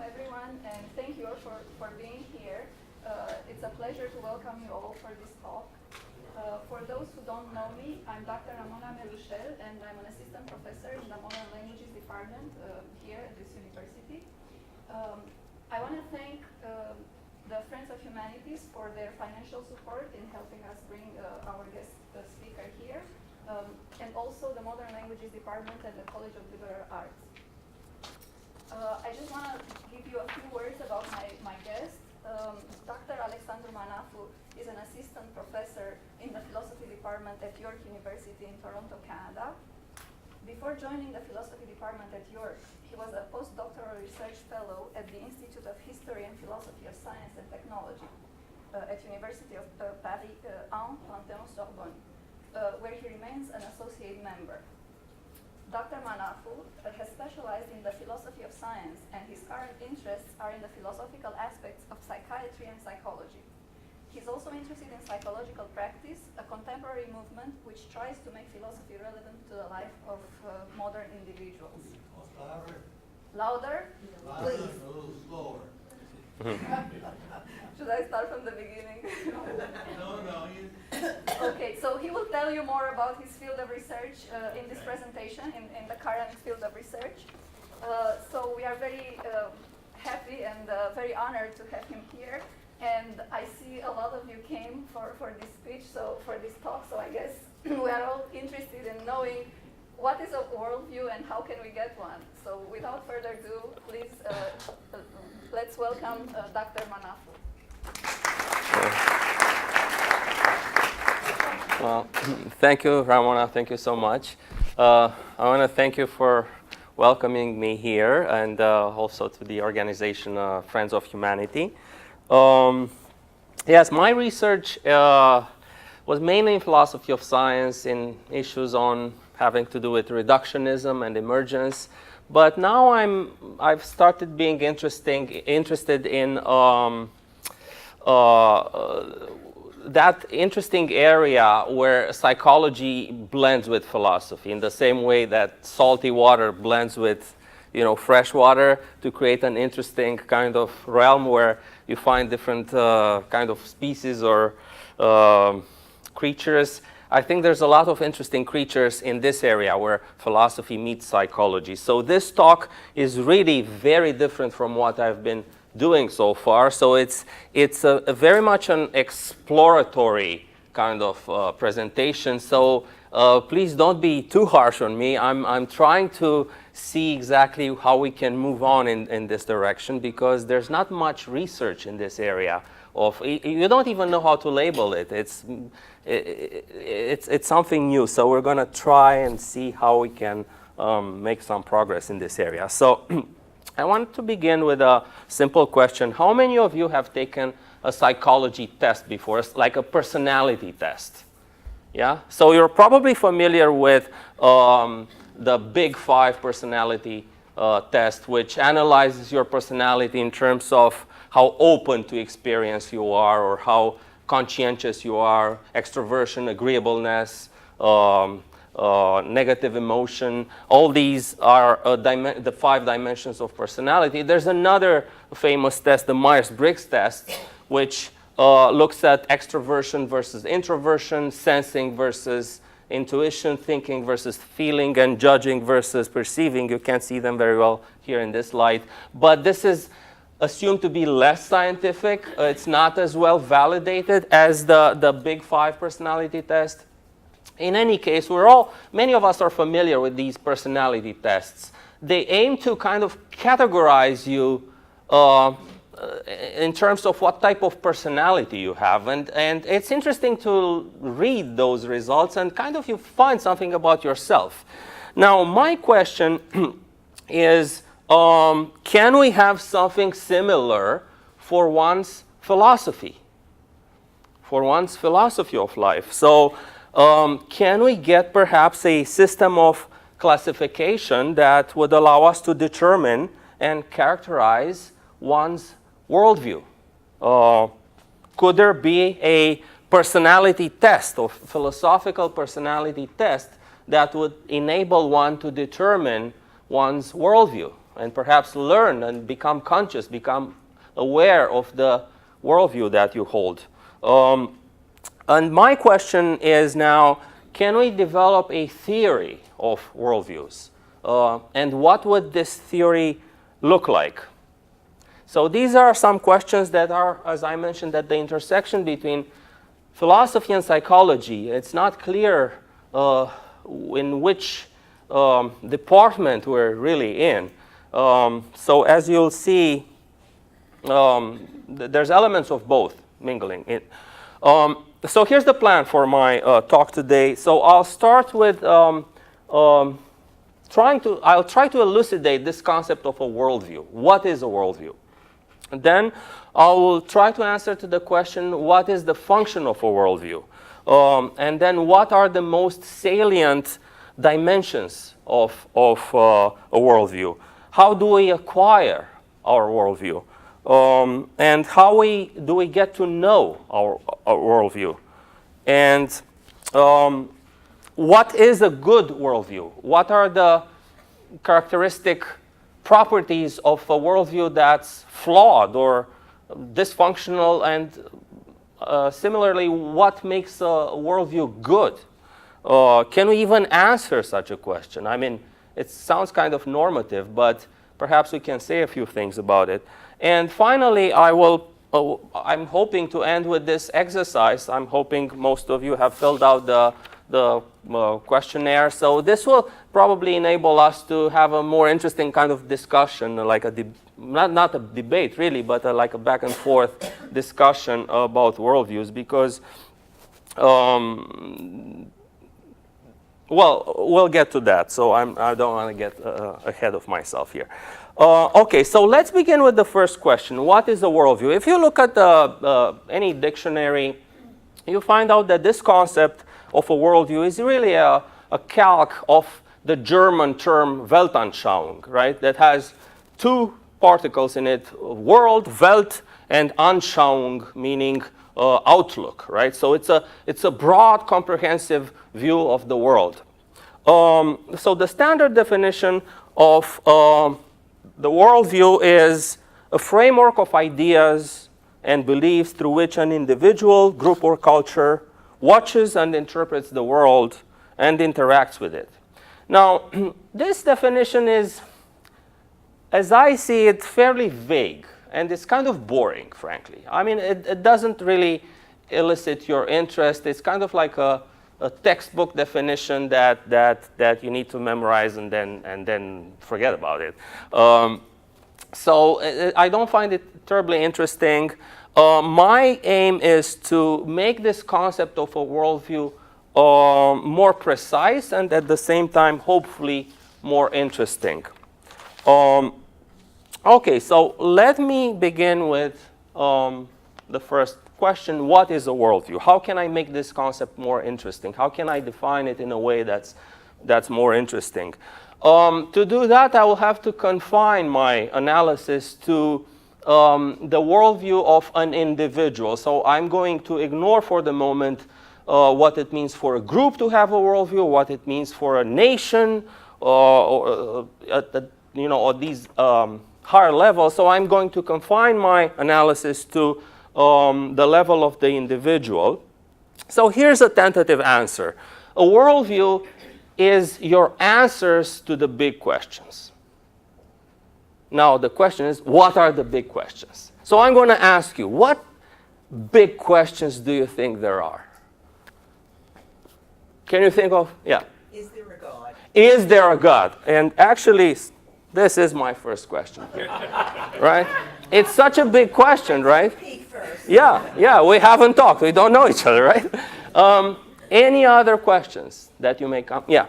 welcome everyone, and thank you all for being here. It's a pleasure to welcome you all for this talk. For those who don't know me, I'm Dr. Ramona Melushel, and I'm an assistant professor in the Modern Languages Department here at this university. I want to thank the Friends of Humanities for their financial support in helping us bring our guest speaker here, and also the Modern Languages Department and the College of Liberal Arts. I just want to give you a few words about my guest. Dr. Alexandru Manafu is an assistant professor in the philosophy department at York University in Toronto, Canada. Before joining the philosophy department at York, he was a postdoctoral research fellow at the Institute of History and Philosophy of Science and Technology at University of Paris 1 Panthéon-Sorbonne, where he remains an associate member. Dr. Manafu has specialized in the philosophy of science, and his current interests are in the philosophical aspects of psychiatry and psychology. He's also interested in psychological practice, a contemporary movement which tries to make philosophy relevant to the life of modern individuals. Louder? Louder? Please. A little slower. Should I start from the beginning? No. Okay, so he will tell you more about his field of research in this presentation, in the current field of research. So we are very happy and very honored to have him here. And I see a lot of you came for this speech, for this talk, so I guess we are all interested in knowing what is a worldview and how can we get one. So without further ado, please let's welcome Dr. Manafu. Well, thank you, Ramona. Thank you so much. I want to thank you for welcoming me here, and also to the organization Friends of Humanity. Yes, my research was mainly in philosophy of science, in issues on having to do with reductionism and emergence. But now I've started being interested in that interesting area where psychology blends with philosophy, in the same way that salty water blends with, fresh water, to create an interesting kind of realm where you find different kind of species or creatures. I think there's a lot of interesting creatures in this area where philosophy meets psychology. So this talk is really very different from what I've been doing so far. So it's a very much an exploratory kind of presentation. So please don't be too harsh on me. I'm trying to see exactly how we can move on in this direction, because there's not much research in this area. You don't even know how to label it. It's something new. So we're going to try and see how we can make some progress in this area. So I want to begin with a simple question. How many of you have taken a psychology test before, like a personality test? Yeah? So you're probably familiar with the Big Five personality test, which analyzes your personality in terms of how open to experience you are, or how conscientious you are, extroversion, agreeableness, negative emotion. All these are the 5 dimensions of personality. There's another famous test, the Myers-Briggs test, which looks at extroversion versus introversion, sensing versus intuition, thinking versus feeling, and judging versus perceiving. You can't see them very well here in this light. But this is assumed to be less scientific. It's not as well validated as the Big Five personality test. In any case, many of us are familiar with these personality tests. They aim to kind of categorize you in terms of what type of personality you have. And it's interesting to read those results and kind of you find something about yourself. Now, my question is, can we have something similar for one's philosophy? For one's philosophy of life. So can we get perhaps a system of classification that would allow us to determine and characterize one's worldview? Could there be a personality test, or philosophical personality test, that would enable one to determine one's worldview? and perhaps learn and become conscious, become aware of the worldview that you hold. And my question is now, can we develop a theory of worldviews? And what would this theory look like? So these are some questions that are, as I mentioned, at the intersection between philosophy and psychology. It's not clear in which department we're really in. So as you'll see, there's elements of both mingling in. So here's the plan for my talk today. So I'll start with I'll try to elucidate this concept of a worldview. What is a worldview? And then I will try to answer to the question, what is the function of a worldview? And then what are the most salient dimensions of a worldview? How do we acquire our worldview? And how do we get to know our worldview? And what is a good worldview? What are the characteristic properties of a worldview that's flawed or dysfunctional? And similarly, what makes a worldview good? Can we even answer such a question? I mean, it sounds kind of normative, but perhaps we can say a few things about it. And finally, I'm hoping to end with this exercise. I'm hoping most of you have filled out the questionnaire. So this will probably enable us to have a more interesting kind of discussion, like not a debate really, but like a back and forth discussion about worldviews, because well, we'll get to that. So I don't want to get ahead of myself here. Okay, so let's begin with the first question. What is a worldview? If you look at any dictionary, you find out that this concept of a worldview is really a calque of the German term Weltanschauung, right? That has two particles in it, world, Welt, and Anschauung, meaning outlook, right? So it's a broad, comprehensive view of the world. So the standard definition of the worldview is a framework of ideas and beliefs through which an individual, group, or culture watches and interprets the world and interacts with it. Now, this definition is, as I see it, fairly vague, and it's kind of boring, frankly. I mean, it doesn't really elicit your interest. It's kind of like a textbook definition that you need to memorize and then forget about it. So I don't find it terribly interesting. My aim is to make this concept of a worldview more precise and at the same time, hopefully, more interesting. Okay, so let me begin with the first question. What is a worldview? How can I make this concept more interesting? How can I define it in a way that's more interesting? To do that, I will have to confine my analysis to the worldview of an individual. So I'm going to ignore for the moment what it means for a group to have a worldview, what it means for a nation, or these higher levels. So I'm going to confine my analysis to the level of the individual. So here's a tentative answer. A worldview is your answers to the big questions. Now the question is, what are the big questions? So I'm going to ask you, what big questions do you think there are? Can you think of, yeah. Is there a God? Is there a God? And actually, this is my first question here, right? It's such a big question, right? Speak first. Yeah, we haven't talked. We don't know each other, right? Any other questions that you may come? Yeah.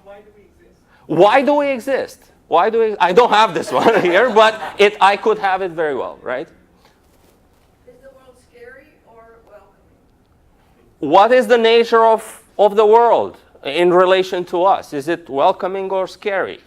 Why do we exist? Why do we exist? Why do we? I don't have this one here, but I could have it very well, right? Is the world scary or welcoming? What is the nature of the world in relation to us? Is it welcoming or scary?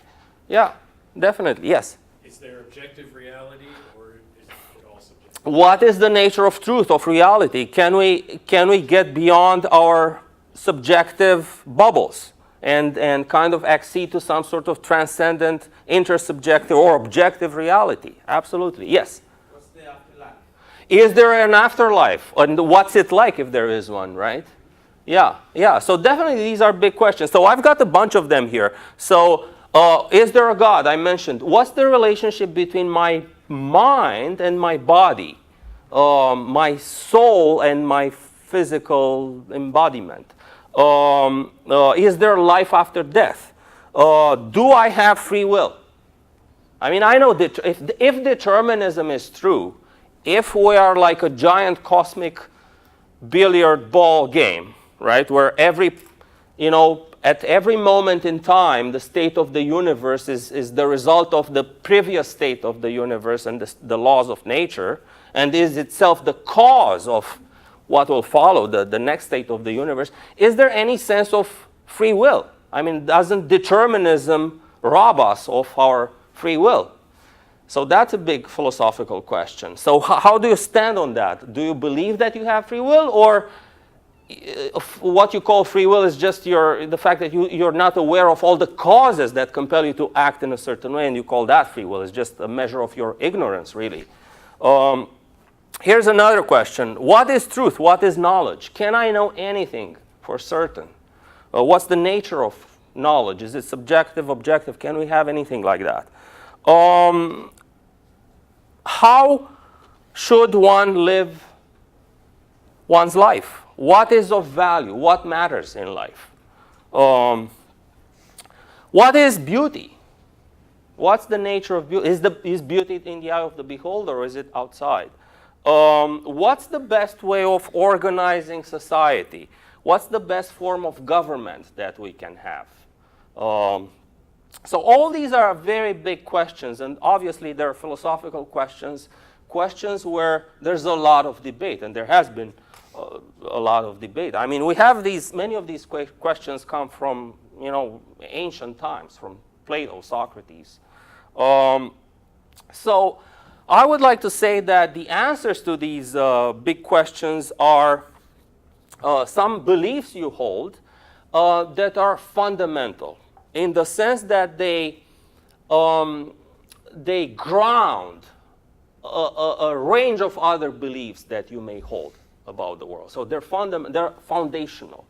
Yeah, definitely, yes. Is there objective reality or is it all subjective? What is the nature of truth, of reality? Can we get beyond our subjective bubbles and kind of accede to some sort of transcendent, intersubjective, or objective reality. Absolutely. Yes? What's the afterlife? Is there an afterlife? And what's it like if there is one, right? Yeah, yeah. So definitely these are big questions. So I've got a bunch of them here. So is there a God? I mentioned. What's the relationship between my mind and my body? My soul and my physical embodiment? Is there life after death? Do I have free will? I mean, I know that if determinism is true, if we are like a giant cosmic billiard ball game, right, where at every moment in time, the state of the universe is the result of the previous state of the universe and the laws of nature, and is itself the cause of what will follow, the next state of the universe, is there any sense of free will? I mean, doesn't determinism rob us of our free will? So that's a big philosophical question. So how do you stand on that? Do you believe that you have free will, or what you call free will is just the fact that you're not aware of all the causes that compel you to act in a certain way, and you call that free will? It's just a measure of your ignorance, really. Here's another question. What is truth? What is knowledge? Can I know anything for certain? What's the nature of knowledge? Is it subjective, objective? Can we have anything like that? How should one live one's life? What is of value? What matters in life? What is beauty? What's the nature of beauty? Is beauty in the eye of the beholder, or is it outside? What's the best way of organizing society? What's the best form of government that we can have? So all these are very big questions, and obviously they're philosophical questions, questions where there's a lot of debate, and there has been a lot of debate. I mean, we have many of these questions come from, ancient times, from Plato, Socrates. So I would like to say that the answers to these big questions are some beliefs you hold that are fundamental, in the sense that they ground a range of other beliefs that you may hold about the world. So they're foundational.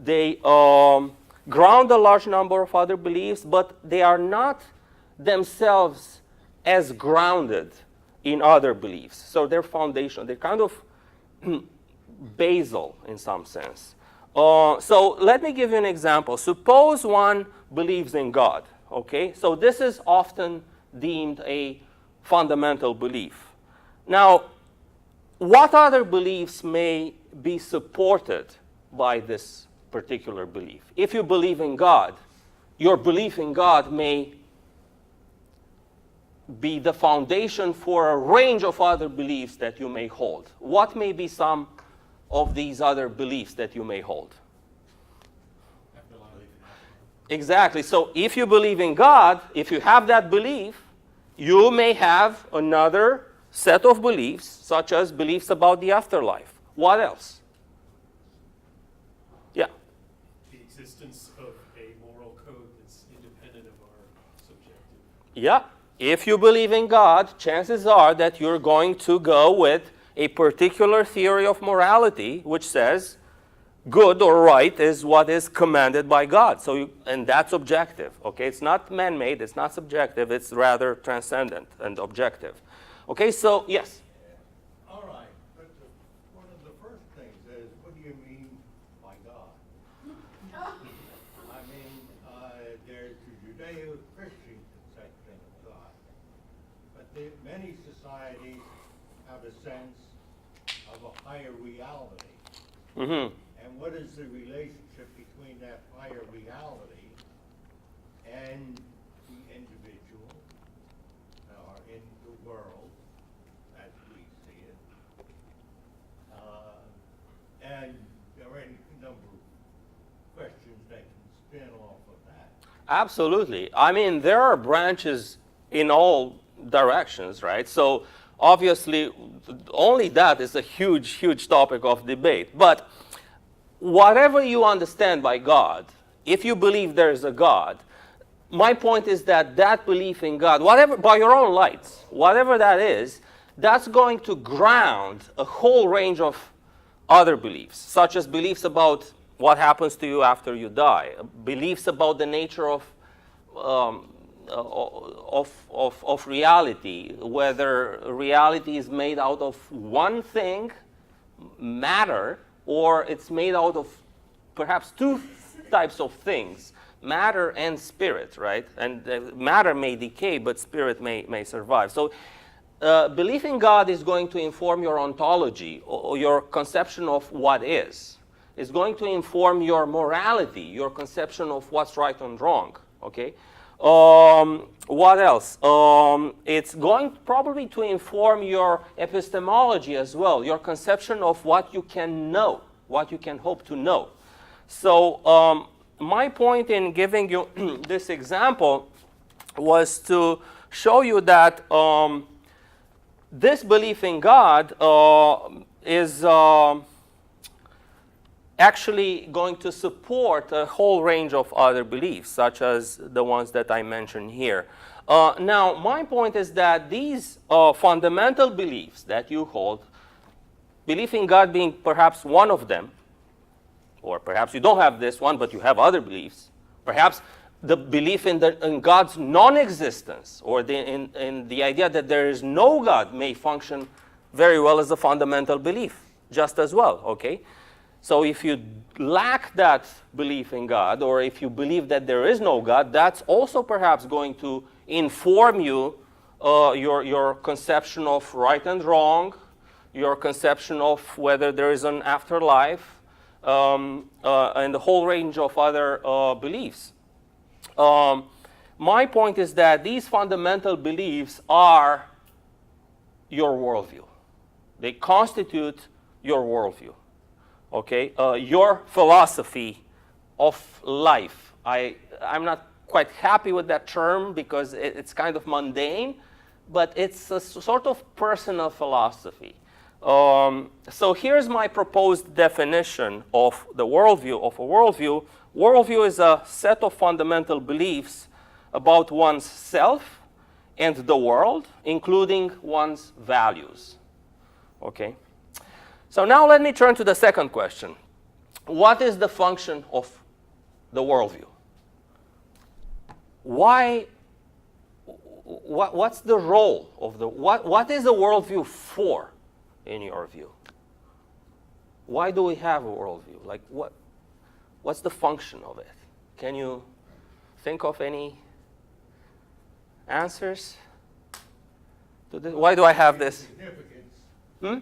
They ground a large number of other beliefs, but they are not themselves as grounded in other beliefs. So they're foundational. They're kind of basal in some sense. So let me give you an example. Suppose one believes in God. Okay? So this is often deemed a fundamental belief. Now, what other beliefs may be supported by this particular belief? If you believe in God, your belief in God may be the foundation for a range of other beliefs that you may hold. What may be some of these other beliefs that you may hold? Exactly. So if you believe in God, if you have that belief, you may have another set of beliefs, such as beliefs about the afterlife. What else? Yeah. The existence of a moral code that's independent of our subjective. Yeah. If you believe in God, chances are that you're going to go with a particular theory of morality, which says good or right is what is commanded by God. And that's objective. Okay, it's not man-made, it's not subjective, it's rather transcendent and objective. Okay, so yes. All right, but one of the first things is, what do you mean by God? I mean, there's the Judeo-Christian conception of God, but many societies have a sense of a higher reality. Mm-hmm. And what is the relationship between that higher reality and the individual, or in the world as we see it? And there are any number of questions that can spin off of that. Absolutely. I mean, there are branches in all directions, right? So obviously, only that is a huge, huge topic of debate. But whatever you understand by God, if you believe there is a God, my point is that that belief in God, whatever, by your own lights, whatever that is, that's going to ground a whole range of other beliefs, such as beliefs about what happens to you after you die, beliefs about the nature of reality, whether reality is made out of one thing, matter, or it's made out of perhaps two types of things, matter and spirit, right? And matter may decay, but spirit may survive. So belief in God is going to inform your ontology, or your conception of what is. It's going to inform your morality, your conception of what's right and wrong, okay? What else? It's going probably to inform your epistemology as well, your conception of what you can know, what you can hope to know. So my point in giving you this example was to show you that this belief in God is actually going to support a whole range of other beliefs, such as the ones that I mentioned here. Now, my point is that these fundamental beliefs that you hold, belief in God being perhaps one of them, or perhaps you don't have this one, but you have other beliefs, perhaps the belief in God's non-existence, or in the idea that there is no God may function very well as a fundamental belief, just as well, okay? So if you lack that belief in God, or if you believe that there is no God, that's also perhaps going to inform you, your conception of right and wrong, your conception of whether there is an afterlife, and a whole range of other beliefs. My point is that these fundamental beliefs are your worldview. They constitute your worldview. Okay, your philosophy of life. I'm not quite happy with that term because it's kind of mundane, but it's a sort of personal philosophy. So here's my proposed definition of the worldview. Of a worldview. Worldview is a set of fundamental beliefs about one's self and the world, including one's values. Okay. So now let me turn to the second question. What is the function of the worldview? What's the role of what is a worldview for, in your view? Why do we have a worldview? Like what's the function of it? Can you think of any answers to this? Why do I have this? Significance. Hmm?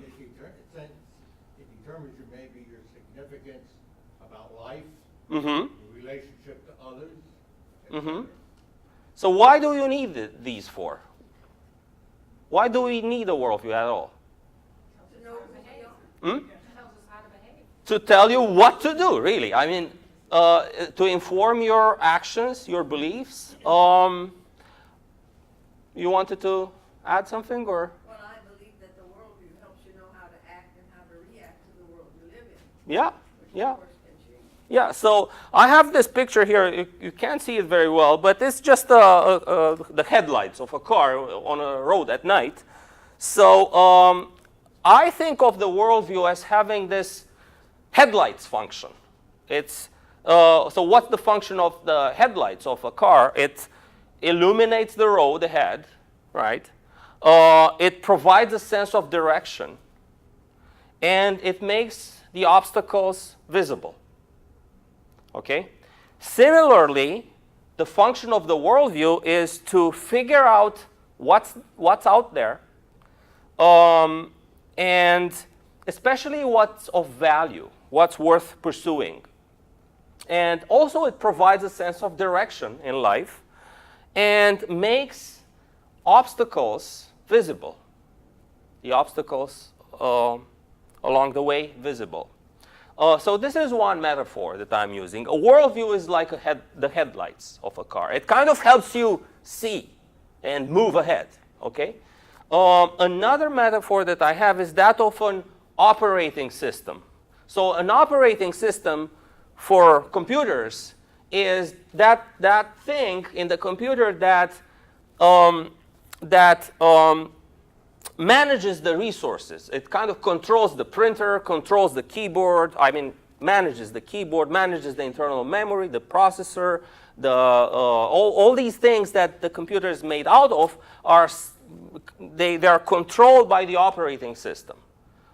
It determines maybe your significance about life, Mm-hmm. your relationship to others. Mm-hmm. So why do you need these for? Why do we need a worldview at all? To know Hmm? To tell you what to do, really. I mean, to inform your actions, your beliefs. You wanted to add something, or? Well, I believe that the worldview helps you know how to act and how to react to the world you live in. Yeah, Which yeah. of course can change. Yeah, so I have this picture here. You can't see it very well, but it's just the headlights of a car on a road at night. So I think of the worldview as having this headlights function. It's so what's the function of the headlights of a car? It illuminates the road ahead, right? It provides a sense of direction, and it makes the obstacles visible. Okay? Similarly, the function of the worldview is to figure out what's out there, and especially what's of value, what's worth pursuing. And also it provides a sense of direction in life and makes obstacles visible, the obstacles along the way visible. So this is one metaphor that I'm using. A worldview is like the headlights of a car. It kind of helps you see and move ahead, okay? Another metaphor that I have is that of an operating system. So an operating system for computers is that thing in the computer that manages the resources. It kind of controls the printer, controls the keyboard. I mean, manages the keyboard, manages the internal memory, the processor, all these things that the computer is made out of they are controlled by the operating system.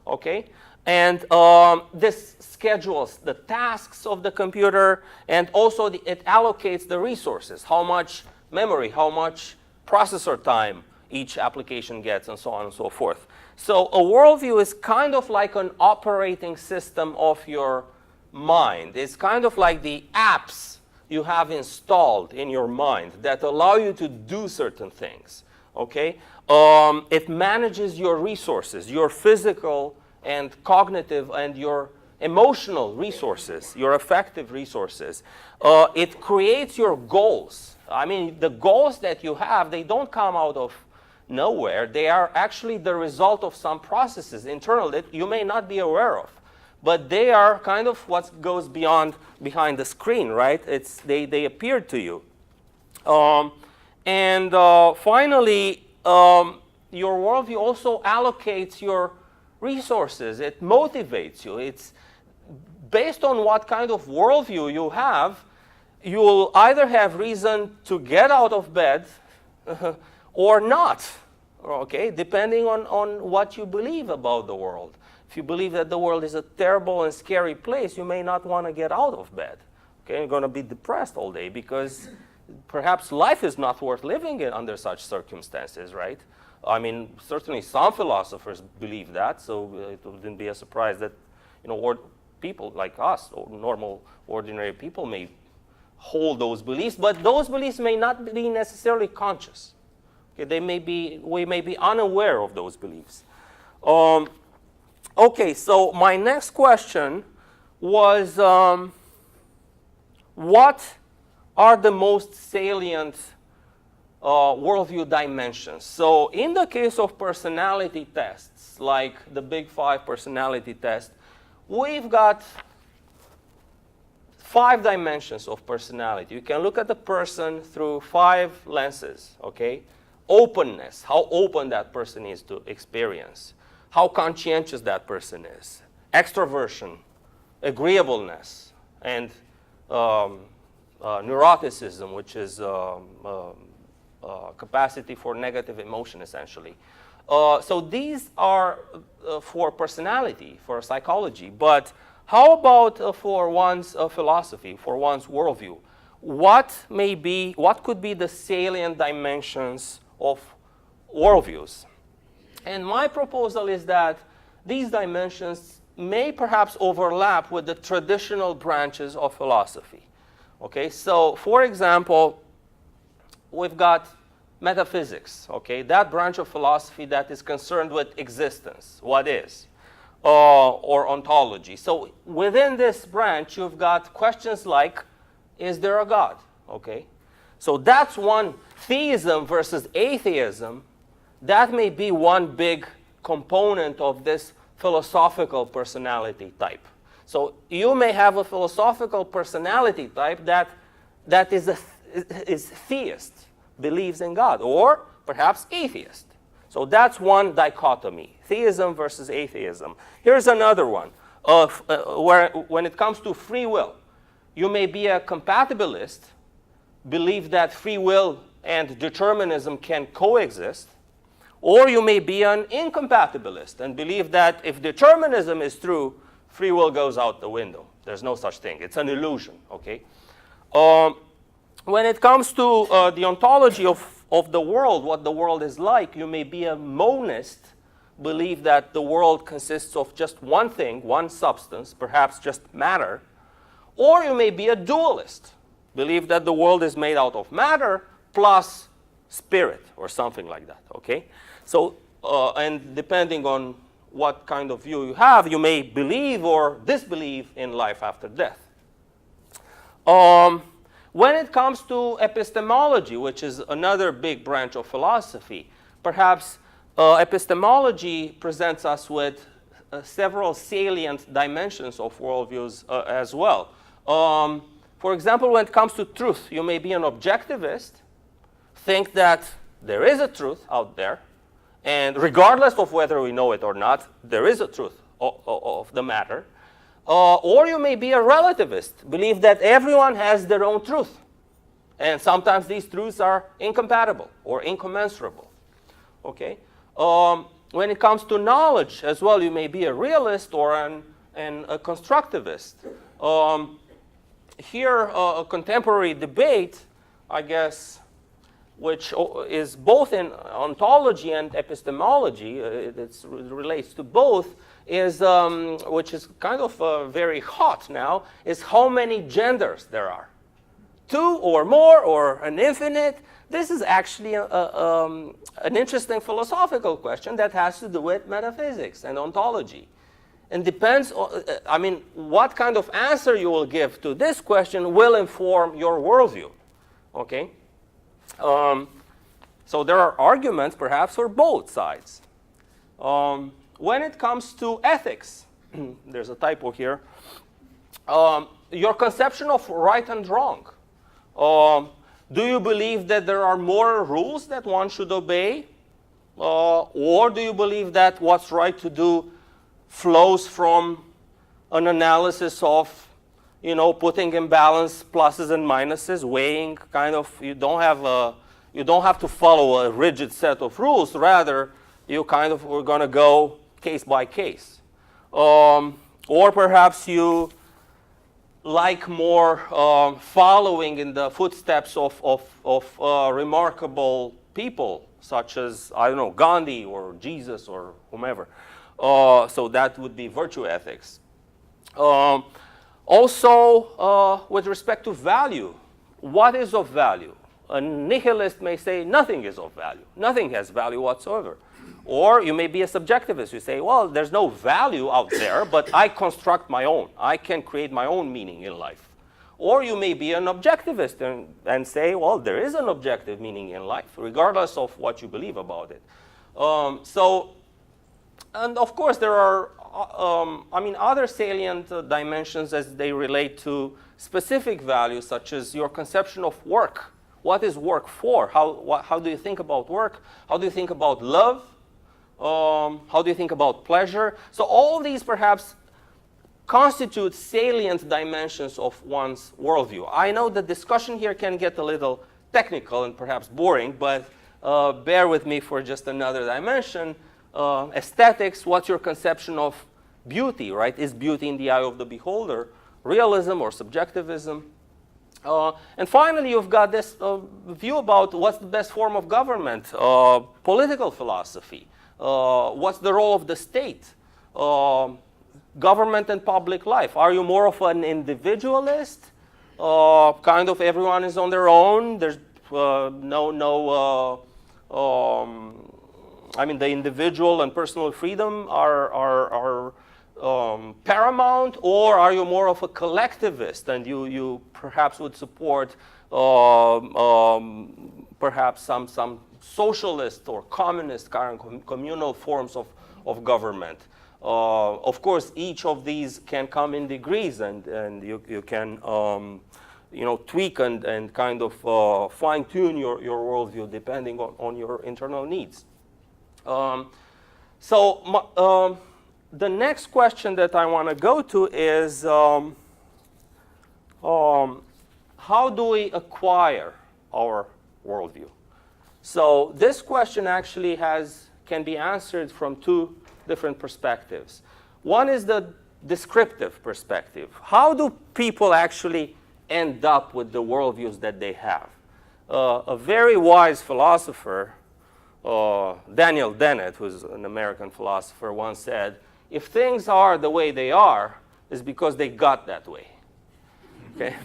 Okay, and this schedules the tasks of the computer, and also it allocates the resources, how much memory, how much processor time each application gets, and so on and so forth. So a worldview is kind of like an operating system of your mind. It's kind of like the apps you have installed in your mind that allow you to do certain things. Okay? It manages your resources, your physical and cognitive and your emotional resources, your affective resources. It creates your goals. I mean, the goals that you have, they don't come out of nowhere. They are actually the result of some processes internal that you may not be aware of. But they are kind of what goes behind the screen, right? They appear to you. Finally, your worldview also allocates your resources. It motivates you. It's based on what kind of worldview you have. You will either have reason to get out of bed or not, okay, depending on what you believe about the world. If you believe that the world is a terrible and scary place, you may not want to get out of bed. Okay, you're going to be depressed all day because perhaps life is not worth living under such circumstances, right? I mean, certainly some philosophers believe that, so it wouldn't be a surprise that, people like us, or normal, ordinary people, may hold those beliefs, but those beliefs may not be necessarily conscious. Okay, we may be unaware of those beliefs. Okay, so my next question was, what are the most salient worldview dimensions? So in the case of personality tests, like the Big 5 personality test, we've got 5 dimensions of personality. You can look at the person through 5 lenses, okay? Openness, how open that person is to experience. How conscientious that person is. Extroversion, agreeableness, and neuroticism, which is capacity for negative emotion, essentially. So these are for personality, for psychology. But how about for one's philosophy, for one's worldview? What could be the salient dimensions of worldviews? And my proposal is that these dimensions may perhaps overlap with the traditional branches of philosophy. Okay, so for example, we've got metaphysics, okay, that branch of philosophy that is concerned with existence, what is, or ontology. So within this branch, you've got questions like, is there a God? Okay, so that's one. Theism versus atheism, that may be one big component of this philosophical personality type. So you may have a philosophical personality type that is theist, believes in God, or perhaps atheist. So that's one dichotomy, theism versus atheism. Here's another one, where when it comes to free will, you may be a compatibilist, believe that free will and determinism can coexist, or you may be an incompatibilist and believe that if determinism is true, free will goes out the window. There's no such thing. It's an illusion, okay? When it comes to the ontology of the world, what the world is like, you may be a monist, believe that the world consists of just one thing, one substance, perhaps just matter, or you may be a dualist, believe that the world is made out of matter plus spirit or something like that, okay? So, and depending on what kind of view you have, you may believe or disbelieve in life after death. When it comes to epistemology, which is another big branch of philosophy, perhaps epistemology presents us with several salient dimensions of worldviews as well. For example, when it comes to truth, you may be an objectivist, think that there is a truth out there, and regardless of whether we know it or not, there is a truth of the matter. Or you may be a relativist, believe that everyone has their own truth. And sometimes these truths are incompatible or incommensurable. Okay? When it comes to knowledge as well, you may be a realist or a constructivist. Here, a contemporary debate, I guess, which is both in ontology and epistemology, it relates to both, is which is kind of very hot now, is how many genders there are. 2 or more or an infinite. This is actually an interesting philosophical question that has to do with metaphysics and ontology. And depends on, I mean, what kind of answer you will give to this question will inform your worldview. Okay? So there are arguments, perhaps, for both sides. When it comes to ethics, there's a typo here, your conception of right and wrong. Do you believe that there are moral rules that one should obey? Or do you believe that what's right to do flows from an analysis of, you know, putting in balance pluses and minuses, weighing, kind of, you don't have to follow a rigid set of rules. Rather, you kind of, we're going to go case by case. Or perhaps you like more following in the footsteps of remarkable people, such as, I don't know, Gandhi or Jesus or whomever. So that would be virtue ethics. Also, with respect to value, what is of value? A nihilist may say nothing is of value. Nothing has value whatsoever. Or you may be a subjectivist. You say, well, there's no value out there, but I construct my own. I can create my own meaning in life. Or you may be an objectivist and say, well, there is an objective meaning in life, regardless of what you believe about it. And of course, there are, other salient dimensions as they relate to specific values, such as your conception of work. What is work for? How do you think about work? How do you think about love? How do you think about pleasure? So all these perhaps constitute salient dimensions of one's worldview. I know the discussion here can get a little technical and perhaps boring, but bear with me for just another dimension. Aesthetics, what's your conception of beauty, right? Is beauty in the eye of the beholder? Realism or subjectivism? And finally, you've got this view about what's the best form of government, political philosophy. What's the role of the state? Government and public life. Are you more of an individualist? Kind of everyone is on their own. There's the individual and personal freedom are paramount, or are you more of a collectivist and you perhaps would support perhaps some socialist or communist kind of communal forms of government? Of course, each of these can come in degrees, and you can tweak and kind of fine-tune your worldview depending on your internal needs. The next question that I want to go to is how do we acquire our worldview? So this question actually can be answered from two different perspectives. One is the descriptive perspective. How do people actually end up with the worldviews that they have? A very wise philosopher, Daniel Dennett, who's an American philosopher, once said, if things are the way they are, it's because they got that way. Okay?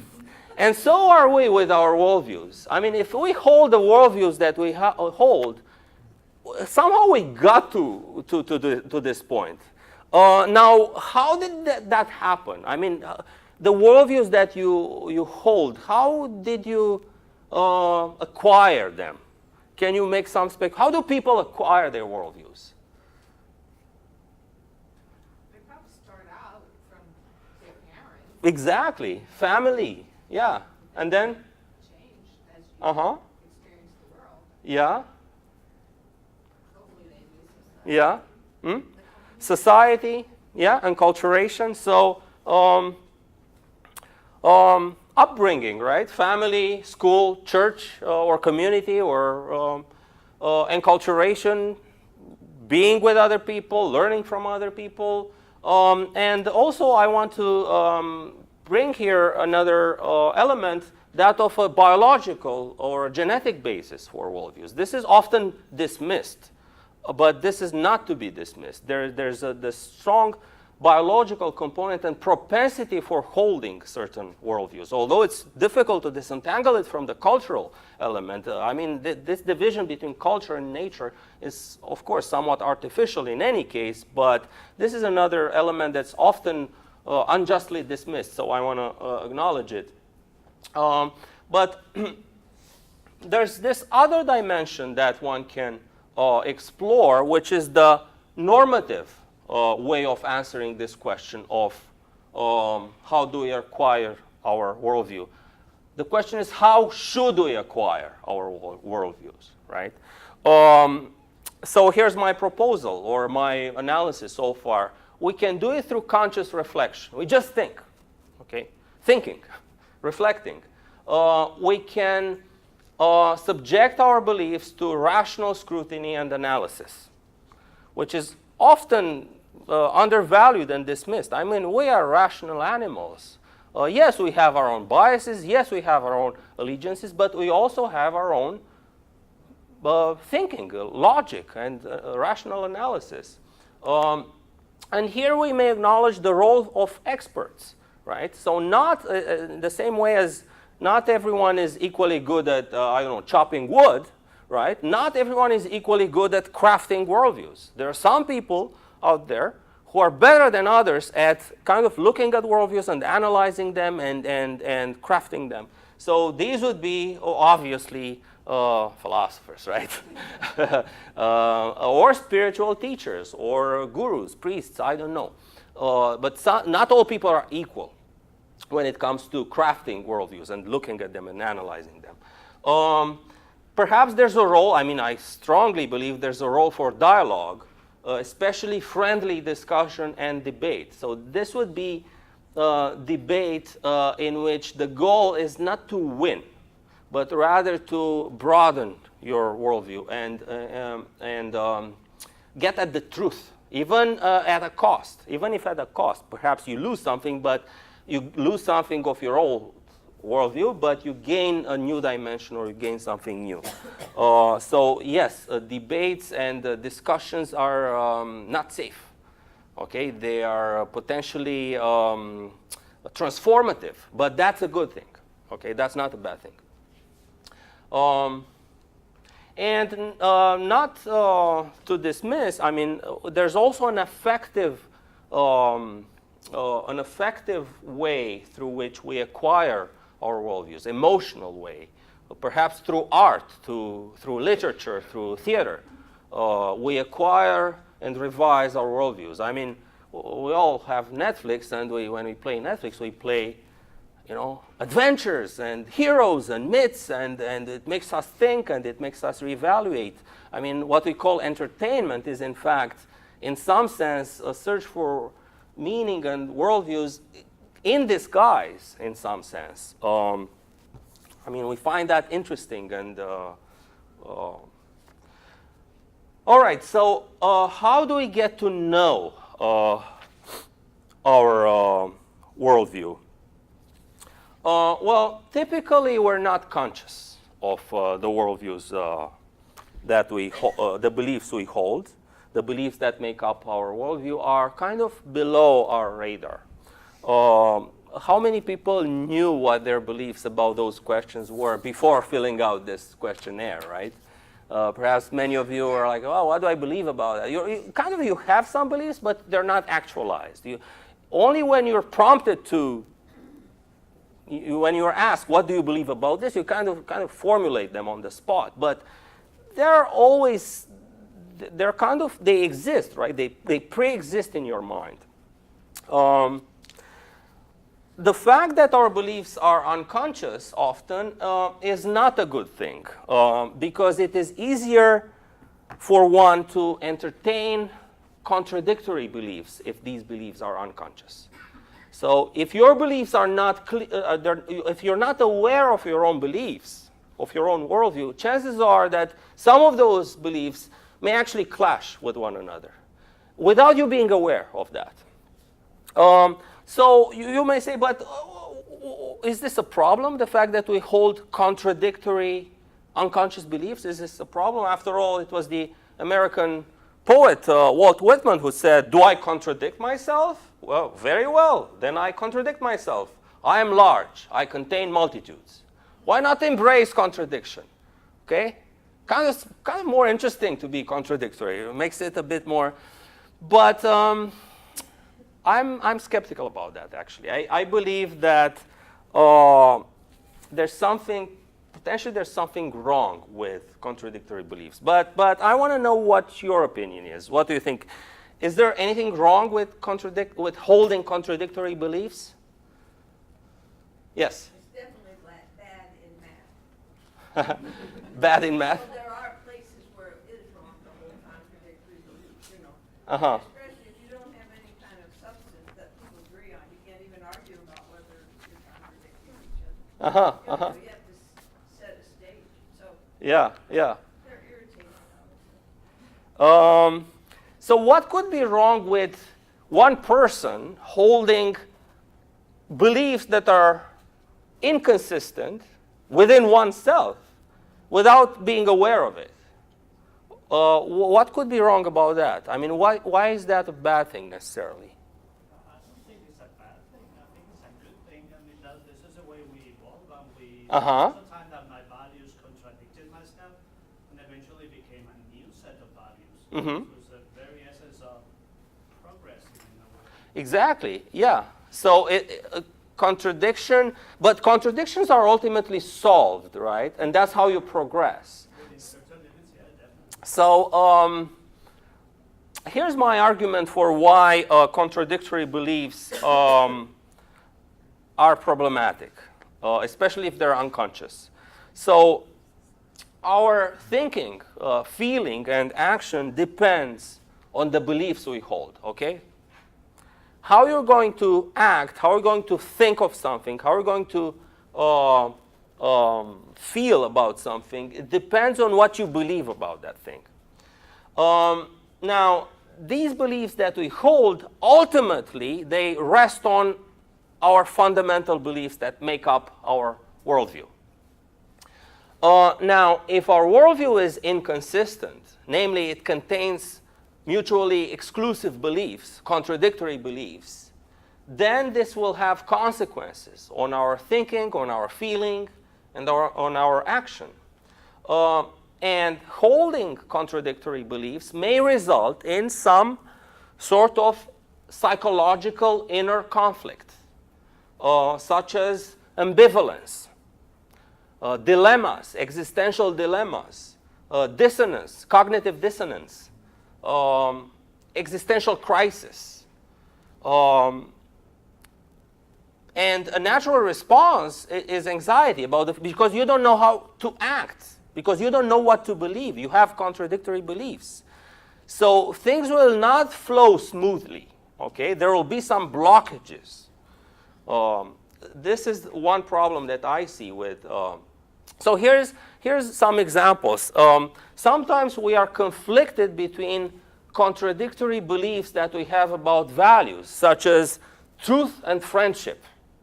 And so are we with our worldviews. I mean, if we hold the worldviews that we hold, somehow we got to this point. Now, how did that happen? I mean, the worldviews that you hold, how did you acquire them? Can you make some how do people acquire their worldviews? They probably start out from their parents. Exactly. Family. Yeah. And then? change as you Uh-huh. experience the world. Yeah. Hopefully they do. Yeah. Society, yeah, enculturation. So upbringing, right? Family, school, church, or community, or enculturation, being with other people, learning from other people. And also I want to bring here another element, that of a biological or genetic basis for worldviews. This is often dismissed, but this is not to be dismissed. There's the strong biological component and propensity for holding certain worldviews. Although it's difficult to disentangle it from the cultural element, I mean, this division between culture and nature is, of course, somewhat artificial in any case, but this is another element that's often unjustly dismissed, so I want to acknowledge it. But there's this other dimension that one can explore, which is the normative way of answering this question of how do we acquire our worldview. The question is, how should we acquire our worldviews, right? So here's my proposal or my analysis so far. We can do it through conscious reflection. We just think, okay? Thinking, reflecting. We can subject our beliefs to rational scrutiny and analysis, which is often undervalued and dismissed. I mean, we are rational animals. Yes, we have our own biases. Yes, we have our own allegiances, but we also have our own thinking, logic, and rational analysis. And here we may acknowledge the role of experts, right? So not the same way as not everyone is equally good at, I don't know, chopping wood, right? Not everyone is equally good at crafting worldviews. There are some people out there who are better than others at kind of looking at worldviews and analyzing them and crafting them. So these would be obviously philosophers, right? Or spiritual teachers, or gurus, priests, I don't know. But not all people are equal when it comes to crafting worldviews and looking at them and analyzing them. Perhaps there's a role, I mean, I strongly believe there's a role for dialogue, especially friendly discussion and debate. So this would be debate in which the goal is not to win, but rather to broaden your worldview and get at the truth, even at a cost. Even if at a cost, perhaps you lose something, but you lose something of your old worldview, but you gain a new dimension or you gain something new. So yes, debates and discussions are not safe. Okay, they are potentially transformative, but that's a good thing. Okay, that's not a bad thing. And not to dismiss, I mean, there's also an effective way through which we acquire our worldviews, emotional way, perhaps through art, through literature, through theater. We acquire and revise our worldviews. I mean, we all have Netflix, and when we play Netflix, we play, you know, adventures and heroes and myths, and it makes us think and it makes us reevaluate. I mean, what we call entertainment is, in fact, in some sense, a search for meaning and worldviews in disguise, in some sense. I mean, we find that interesting. And all right, so how do we get to know our worldview? Well, typically we're not conscious of the worldviews that we the beliefs we hold. The beliefs that make up our worldview are kind of below our radar. How many people knew what their beliefs about those questions were before filling out this questionnaire, right? Perhaps many of you are like, oh, what do I believe about that? You have some beliefs, but they're not actualized. Only when you're prompted to, when you're asked, what do you believe about this, you kind of formulate them on the spot. But they're always, they exist, right? They pre-exist in your mind. the fact that our beliefs are unconscious often is not a good thing because it is easier for one to entertain contradictory beliefs if these beliefs are unconscious. So if your beliefs are not if you're not aware of your own beliefs, of your own worldview, chances are that some of those beliefs may actually clash with one another without you being aware of that. So you may say, but is this a problem, the fact that we hold contradictory unconscious beliefs? Is this a problem? After all, it was the American poet Walt Whitman who said, do I contradict myself? Well, very well. Then I contradict myself. I am large. I contain multitudes. Why not embrace contradiction? Okay? Kind of more interesting to be contradictory. It makes it a bit more. But I'm skeptical about that, actually. I believe that there's something wrong with contradictory beliefs. But I want to know what your opinion is. What do you think? Is there anything wrong with holding contradictory beliefs? Yes? It's definitely bad in math. Bad in math? Well, there are places where it is wrong to hold contradictory beliefs, you know. Uh-huh. Especially if you don't have any kind of substance that people agree on. You can't even argue about whether you're contradicting each other. Uh-huh. You know, Uh-huh. you have to set a stage. So Yeah, yeah. they're irritating, I would say. So what could be wrong with one person holding beliefs that are inconsistent within oneself without being aware of it? What could be wrong about that? I mean, why is that a bad thing necessarily? I don't think it's a bad thing. I think it's a good thing. I mean, this is the way we evolve, and we sometimes that my values contradicted myself, and eventually became a new set of values. Mm-hmm. It was the very essence of progress in a way. Exactly. Yeah. So contradiction, but contradictions are ultimately solved, right? And that's how you progress. Within certain limits, yeah, definitely. So here's my argument for why contradictory beliefs are problematic, especially if they're unconscious. So our thinking, feeling, and action depends on the beliefs we hold, okay? How you're going to act, how you're going to think of something, how you're going to feel about something, it depends on what you believe about that thing. Now, these beliefs that we hold, ultimately, they rest on our fundamental beliefs that make up our worldview. Now, if our worldview is inconsistent, namely it contains mutually exclusive beliefs, contradictory beliefs, then this will have consequences on our thinking, on our feeling, and on our action. And holding contradictory beliefs may result in some sort of psychological inner conflict, such as ambivalence, dilemmas, existential dilemmas, dissonance, cognitive dissonance, existential crisis. And a natural response is anxiety because you don't know how to act, because you don't know what to believe. You have contradictory beliefs. So things will not flow smoothly, okay? There will be some blockages. This is one problem that I see with. So here's some examples. Sometimes we are conflicted between contradictory beliefs that we have about values, such as truth and friendship.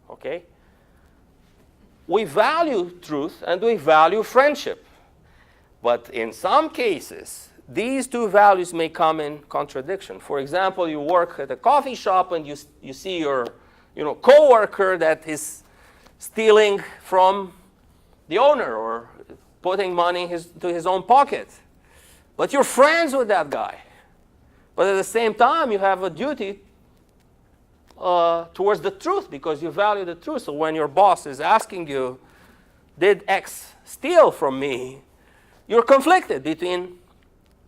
Okay? We value truth and we value friendship. But in some cases, these two values may come in contradiction. For example, you work at a coffee shop and you see your coworker that is stealing from the owner or putting money to his own pocket. But you're friends with that guy. But at the same time, you have a duty towards the truth because you value the truth. So when your boss is asking you, did X steal from me? You're conflicted between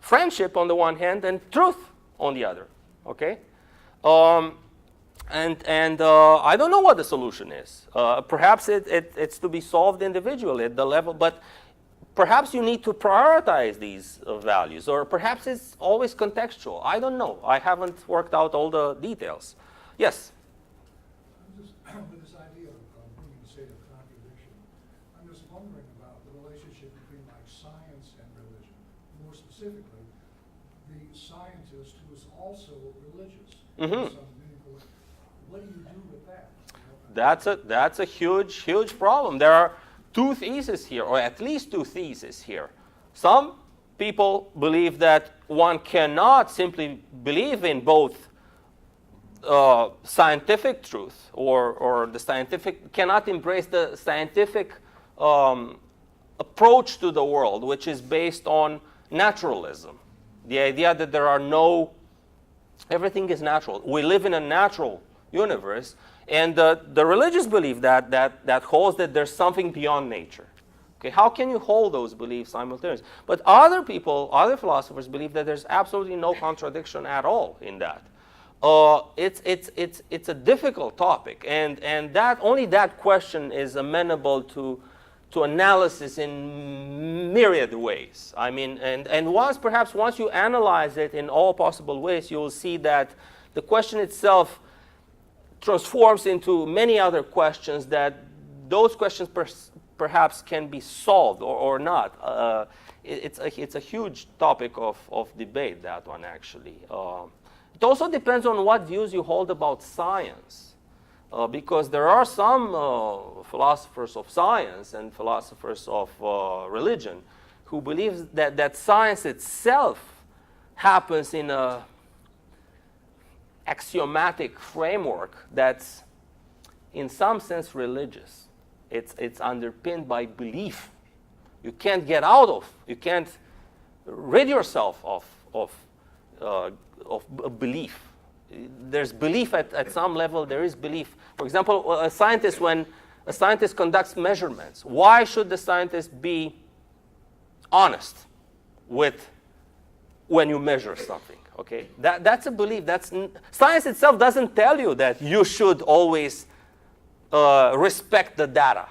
friendship on the one hand and truth on the other. Okay? And I don't know what the solution is. Perhaps it's to be solved individually at the level, but perhaps you need to prioritize these values, or perhaps it's always contextual. I don't know. I haven't worked out all the details. Yes? With this idea of bringing the state of contradiction, I'm just wondering about the relationship between like science and religion. More specifically, the scientist who is also religious. Mm-hmm. What do you do with that? That's a huge problem. There are two theses here, or at least two theses here. Some people believe that one cannot simply believe in both scientific truth, or the scientific, cannot embrace the scientific approach to the world, which is based on naturalism. The idea that there are no, everything is natural. We live in a natural universe, and the religious belief that holds that there's something beyond nature. Okay, how can you hold those beliefs simultaneously? But other people, other philosophers believe that there's absolutely no contradiction at all in that. It's a difficult topic, and that only that question is amenable to analysis in myriad ways. I mean, and once you analyze it in all possible ways, you will see that the question itself transforms into many other questions, that those questions perhaps can be solved or not. It's a huge topic of debate, that one, actually. It also depends on what views you hold about science, because there are some philosophers of science and philosophers of religion who believe that science itself happens in a axiomatic framework that's in some sense religious. It's underpinned by belief. You can't get out of, you can't rid yourself of belief. There's belief at some level, there is belief. For example, when a scientist conducts measurements, why should the scientist be honest with when you measure something? Okay, that's a belief. Science itself doesn't tell you that you should always respect the data.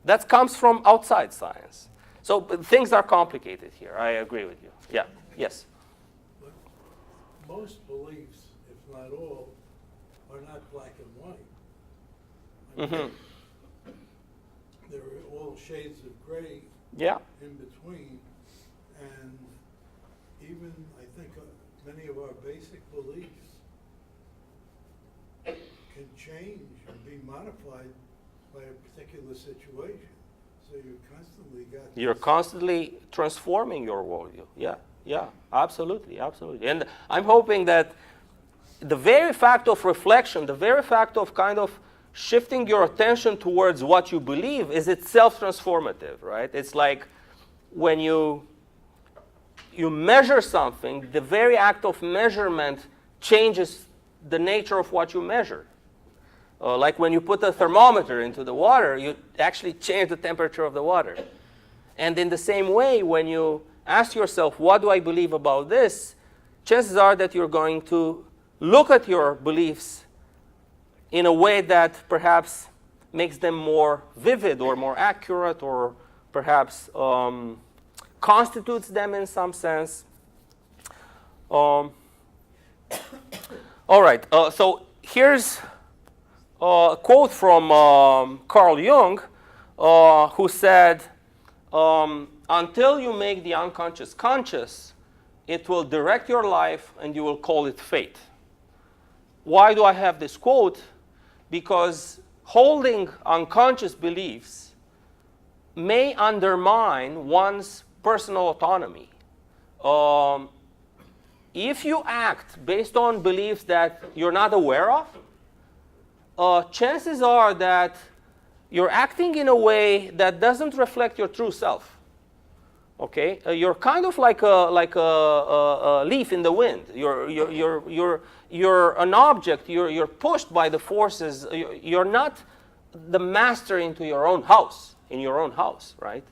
That comes from outside science. So things are complicated here. I agree with you. Yeah. Yes. But most beliefs, if not all, are not black and white. I mean, there are all shades of gray. Yeah. In between, and even I think many of our basic beliefs can change and be modified by a particular situation. So you're constantly transforming your worldview. Yeah, absolutely. And I'm hoping that the very fact of reflection, the very fact of kind of shifting your attention towards what you believe is itself transformative, right? It's like when you measure something, the very act of measurement changes the nature of what you measure. Like when you put a thermometer into the water, you actually change the temperature of the water. And in the same way, when you ask yourself, what do I believe about this? Chances are that you're going to look at your beliefs in a way that perhaps makes them more vivid or more accurate, or perhaps constitutes them in some sense. All right, so here's a quote from Carl Jung, who said, until you make the unconscious conscious, it will direct your life and you will call it fate. Why do I have this quote? Because holding unconscious beliefs may undermine one's personal autonomy. If you act based on beliefs that you're not aware of, chances are that you're acting in a way that doesn't reflect your true self. Okay, you're kind of like a leaf in the wind. You're an object. You're pushed by the forces. You're not the master into your own house. In your own house, right?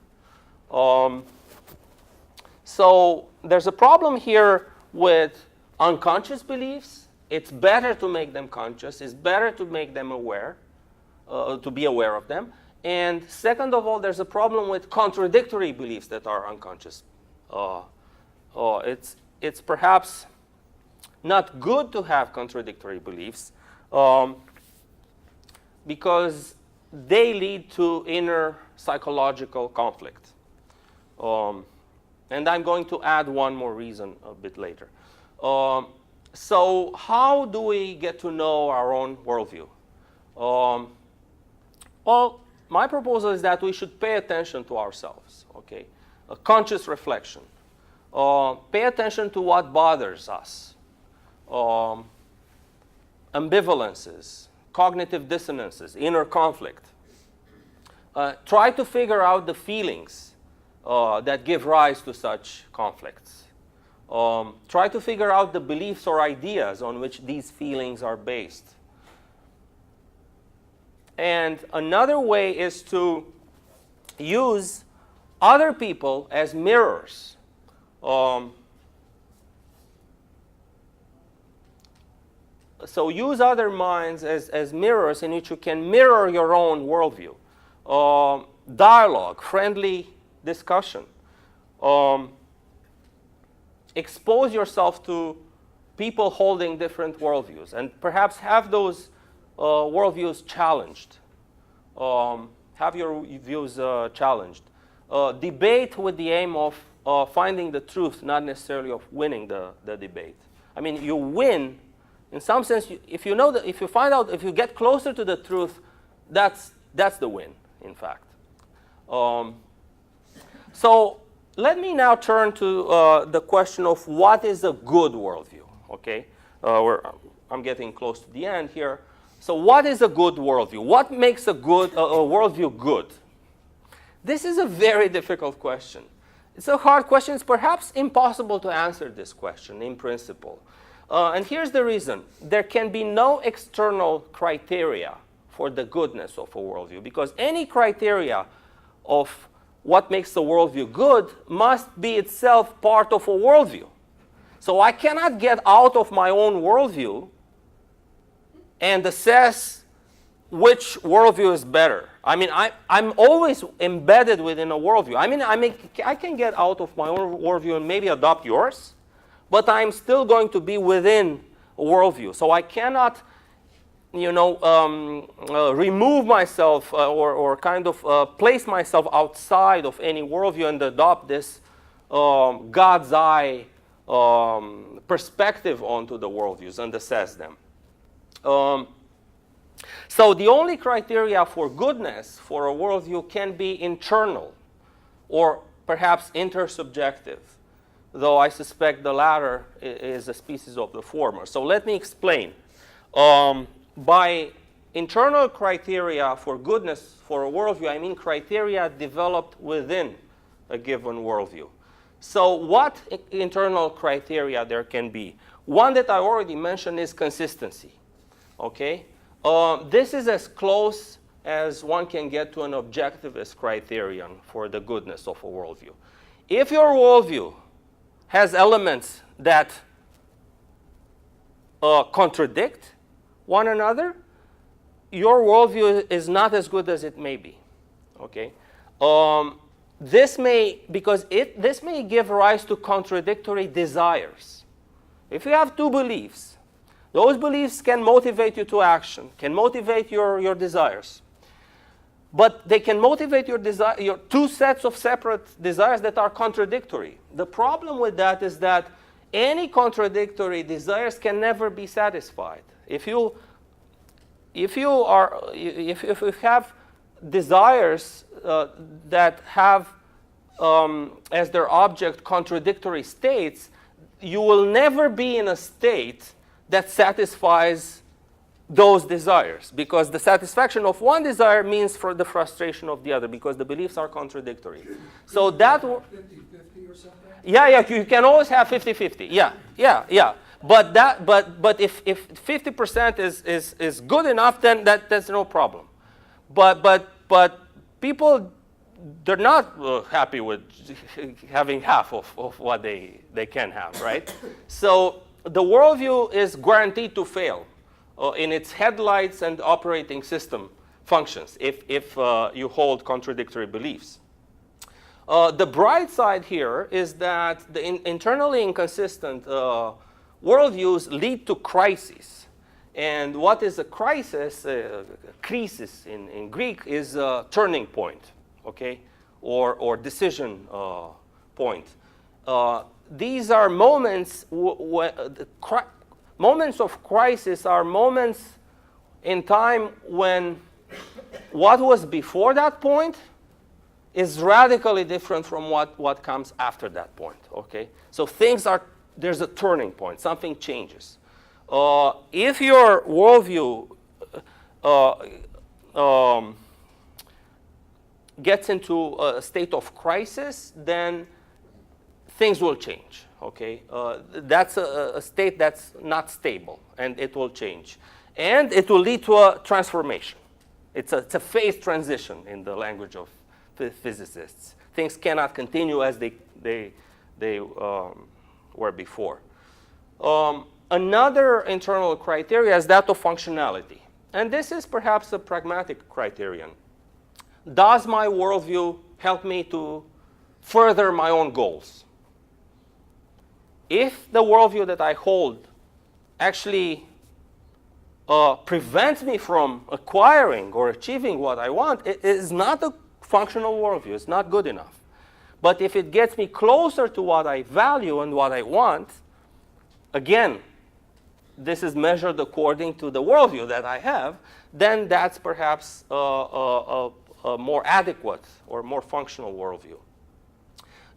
So there's a problem here with unconscious beliefs It's better to make them conscious. It's better to make them aware, to be aware of them. And second of all, there's a problem with contradictory beliefs that are unconscious. It's perhaps not good to have contradictory beliefs because they lead to inner psychological conflict. And I'm going to add one more reason a bit later. So how do we get to know our own worldview? Well, my proposal is that we should pay attention to ourselves, okay? A conscious reflection. Pay attention to what bothers us. Ambivalences, cognitive dissonances, inner conflict. Try to figure out the feelings that give rise to such conflicts. Try to figure out the beliefs or ideas on which these feelings are based. And another way is to use other people as mirrors. So use other minds as mirrors in which you can mirror your own worldview. Dialogue, friendly discussion. Expose yourself to people holding different worldviews and perhaps have those worldviews challenged. Have your views challenged. Debate with the aim of finding the truth, not necessarily of winning the debate. I mean, you win, in some sense, if you find out, if you get closer to the truth, that's the win, in fact. So let me now turn to the question of what is a good worldview, okay? I'm getting close to the end here. So what is a good worldview? What makes a good worldview good? This is a very difficult question. It's a hard question. It's perhaps impossible to answer this question in principle. And here's the reason. There can be no external criteria for the goodness of a worldview, because any criteria of what makes a worldview good must be itself part of a worldview. So I cannot get out of my own worldview and assess which worldview is better. I mean, I'm always embedded within a worldview. I mean, I can get out of my own worldview and maybe adopt yours, but I'm still going to be within a worldview. So I cannot, remove myself or kind of place myself outside of any worldview and adopt this God's eye perspective onto the worldviews and assess them. So the only criteria for goodness for a worldview can be internal or perhaps intersubjective, though I suspect the latter is a species of the former. So let me explain. By internal criteria for goodness for a worldview, I mean criteria developed within a given worldview. So what internal criteria there can be? One that I already mentioned is consistency. Okay? This is as close as one can get to an objectivist criterion for the goodness of a worldview. If your worldview has elements that contradict one another, your worldview is not as good as it may be. Okay? This may give rise to contradictory desires. If you have two beliefs, those beliefs can motivate you to action, can motivate your desires. But they can motivate your two sets of separate desires that are contradictory. The problem with that is that any contradictory desires can never be satisfied. If you have desires that have as their object contradictory states, you will never be in a state that satisfies those desires, because the satisfaction of one desire means for the frustration of the other, because the beliefs are contradictory. So that 50-50 or something? Yeah, you can always have 50-50. Yeah. But if 50% is good enough, then that's no problem. But people, they're not happy with having half of what they can have, right? So the worldview is guaranteed to fail in its headlights and operating system functions if you hold contradictory beliefs. The bright side here is that the internally inconsistent worldviews lead to crises. And what is a crisis? Krisis in Greek is a turning point, okay, or decision point. These are moments. Moments of crisis are moments in time when what was before that point is radically different from what comes after that point, okay? So there's a turning point, something changes. If your worldview gets into a state of crisis, then things will change, okay? That's a state that's not stable, and it will change. And it will lead to a transformation. It's a phase transition in the language of physicists. Things cannot continue as they were before. Another internal criteria is that of functionality. And this is perhaps a pragmatic criterion. Does my worldview help me to further my own goals? If the worldview that I hold actually prevents me from acquiring or achieving what I want, it is not a functional worldview. It's not good enough. But if it gets me closer to what I value and what I want, again, this is measured according to the worldview that I have, then that's perhaps a more adequate or more functional worldview.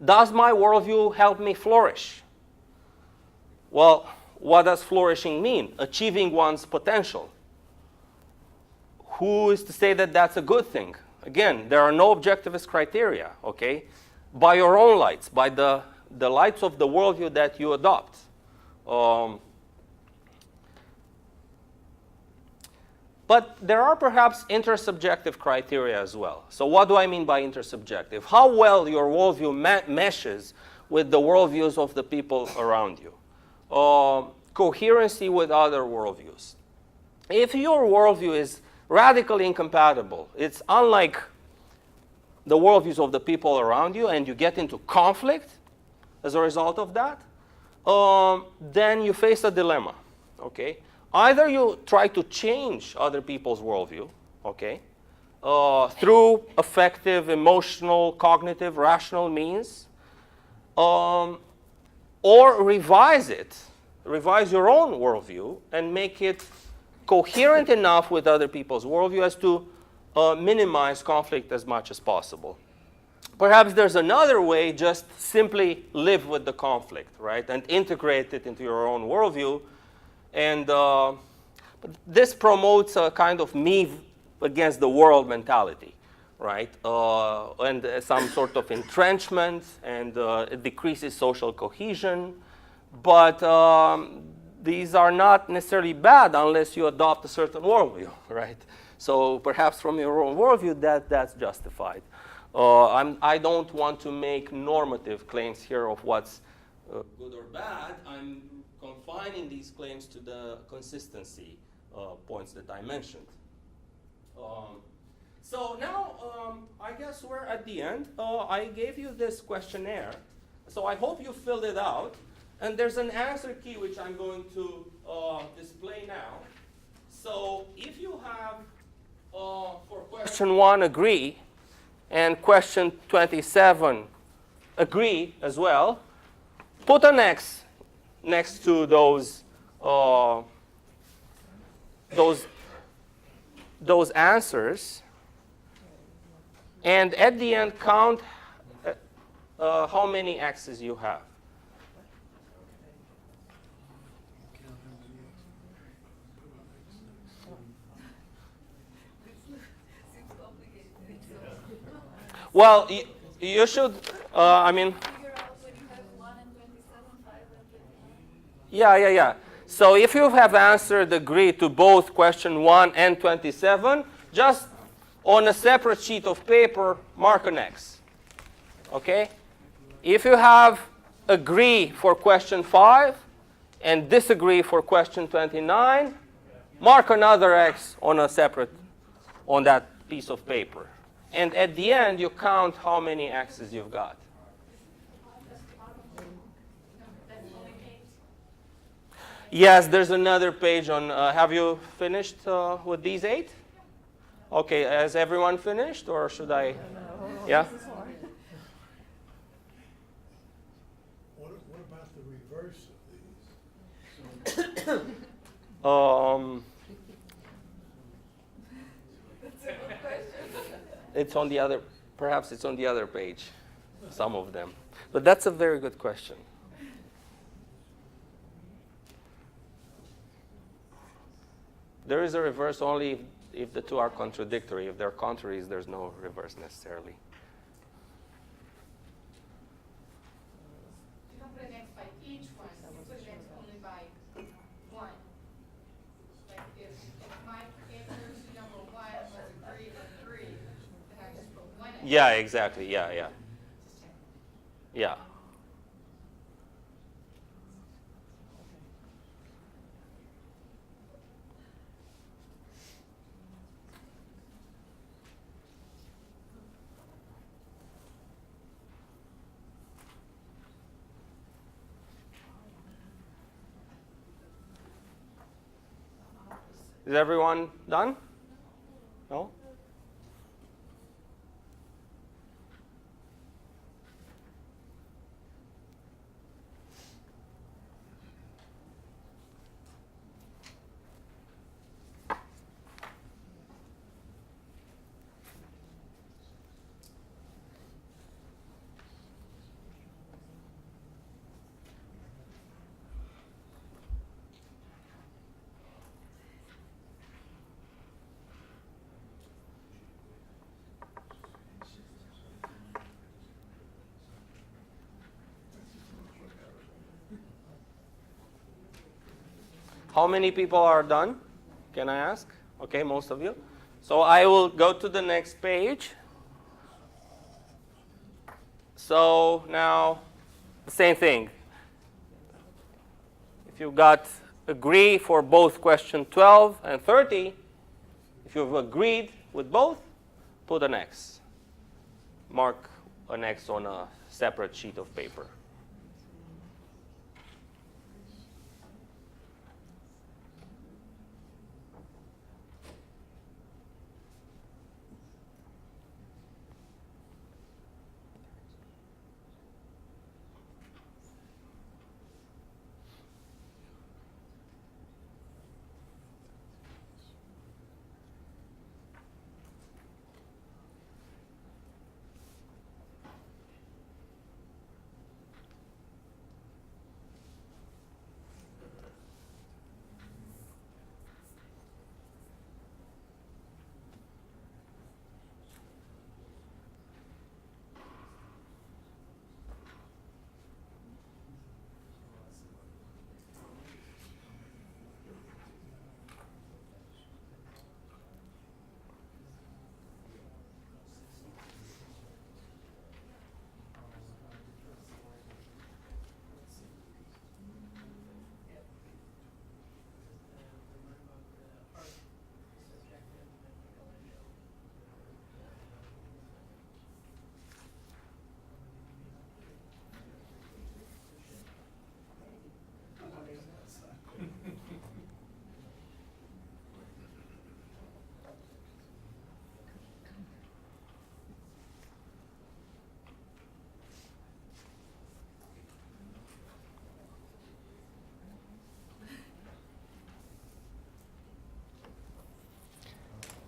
Does my worldview help me flourish? Well, what does flourishing mean? Achieving one's potential. Who is to say that that's a good thing? Again, there are no objectivist criteria, okay? By your own lights, by the lights of the worldview that you adopt. But there are perhaps intersubjective criteria as well. So what do I mean by intersubjective? How well your worldview meshes with the worldviews of the people around you. Coherency with other worldviews. If your worldview is radically incompatible, it's unlike the worldviews of the people around you, and you get into conflict as a result of that, then you face a dilemma, okay? Either you try to change other people's worldview, okay, through effective, emotional, cognitive, rational means, or revise your own worldview and make it coherent enough with other people's worldview as to minimize conflict as much as possible. Perhaps there's another way, just simply live with the conflict, right, and integrate it into your own worldview. And this promotes a kind of me against the world mentality, right? And some sort of entrenchment, and it decreases social cohesion. But these are not necessarily bad unless you adopt a certain worldview, right? So perhaps from your own worldview, that's justified. I don't want to make normative claims here of what's good or bad. I'm confining these claims to the consistency points that I mentioned. So now, I guess we're at the end. I gave you this questionnaire, so I hope you filled it out. And there's an answer key which I'm going to display now. So if you have, for question 1, agree, and question 27, agree as well, put an X next to those answers, and at the end count how many X's you have. Well, you should, I mean, Figure out when you have 1 and 27, 5 and 29. yeah. So if you have answered agree to both question 1 and 27, just on a separate sheet of paper, mark an X. Okay? If you have agree for question 5 and disagree for question 29, mark another X on a separate, on that piece of paper. And at the end, you count how many X's you've got. Yes, there's another page on, have you finished with these 8? Okay, has everyone finished, or should I? Yeah? What about the reverse of these? It's on the other, perhaps it's on the other page, some of them. But that's a very good question. There is a reverse only if the two are contradictory. If they're contraries, there's no reverse necessarily. You don't put an X by each one, you put an X only by one. Like if my version number 1 was agreed with 3, then I just put 1 X. Yeah, exactly. Yeah. Yeah. Is everyone done? No? How many people are done? Can I ask? Okay, most of you. So I will go to the next page. So now, the same thing. If you've got agree for both question 12 and 30, if you've agreed with both, put an X. Mark an X on a separate sheet of paper.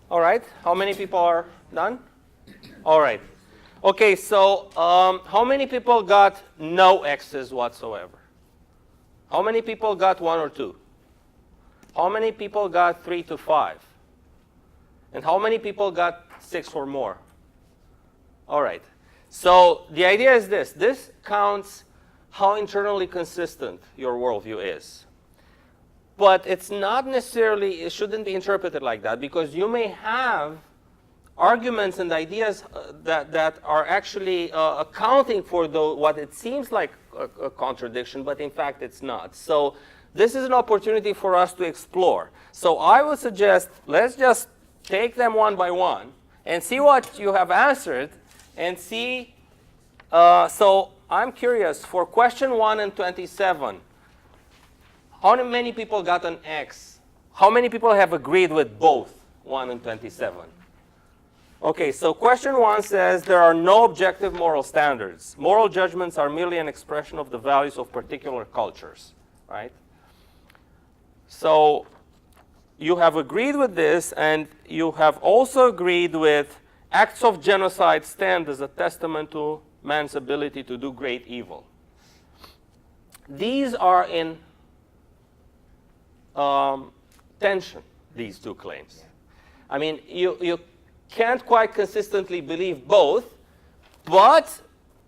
All right, how many people are done? All right. Okay, so how many people got no X's whatsoever? How many people got 1 or 2? How many people got 3 to 5? And how many people got 6 or more? All right. So the idea is this. This counts how internally consistent your worldview is. But it's not necessarily, it shouldn't be interpreted like that, because you may have arguments and ideas that are actually accounting for what it seems like a contradiction, but in fact it's not. So this is an opportunity for us to explore. So I would suggest let's just take them one by one and see what you have answered and see. So I'm curious, for question 1 and 27, how many people got an X? How many people have agreed with both 1 and 27? Okay, so question 1 says there are no objective moral standards. Moral judgments are merely an expression of the values of particular cultures, right? So you have agreed with this, and you have also agreed with acts of genocide stand as a testament to man's ability to do great evil. These are in tension, these two claims. I mean, you can't quite consistently believe both, but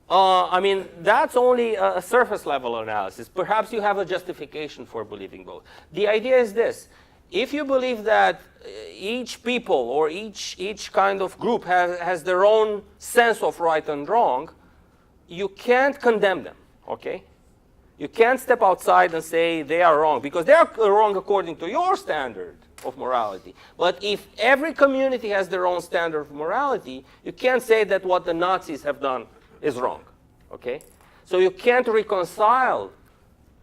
I mean, that's only a surface level analysis. Perhaps you have a justification for believing both. The idea is this. If you believe that each people or each kind of group has their own sense of right and wrong, you can't condemn them, okay? You can't step outside and say they are wrong, because they are wrong according to your standard of morality. But if every community has their own standard of morality, you can't say that what the Nazis have done is wrong, okay? So you can't reconcile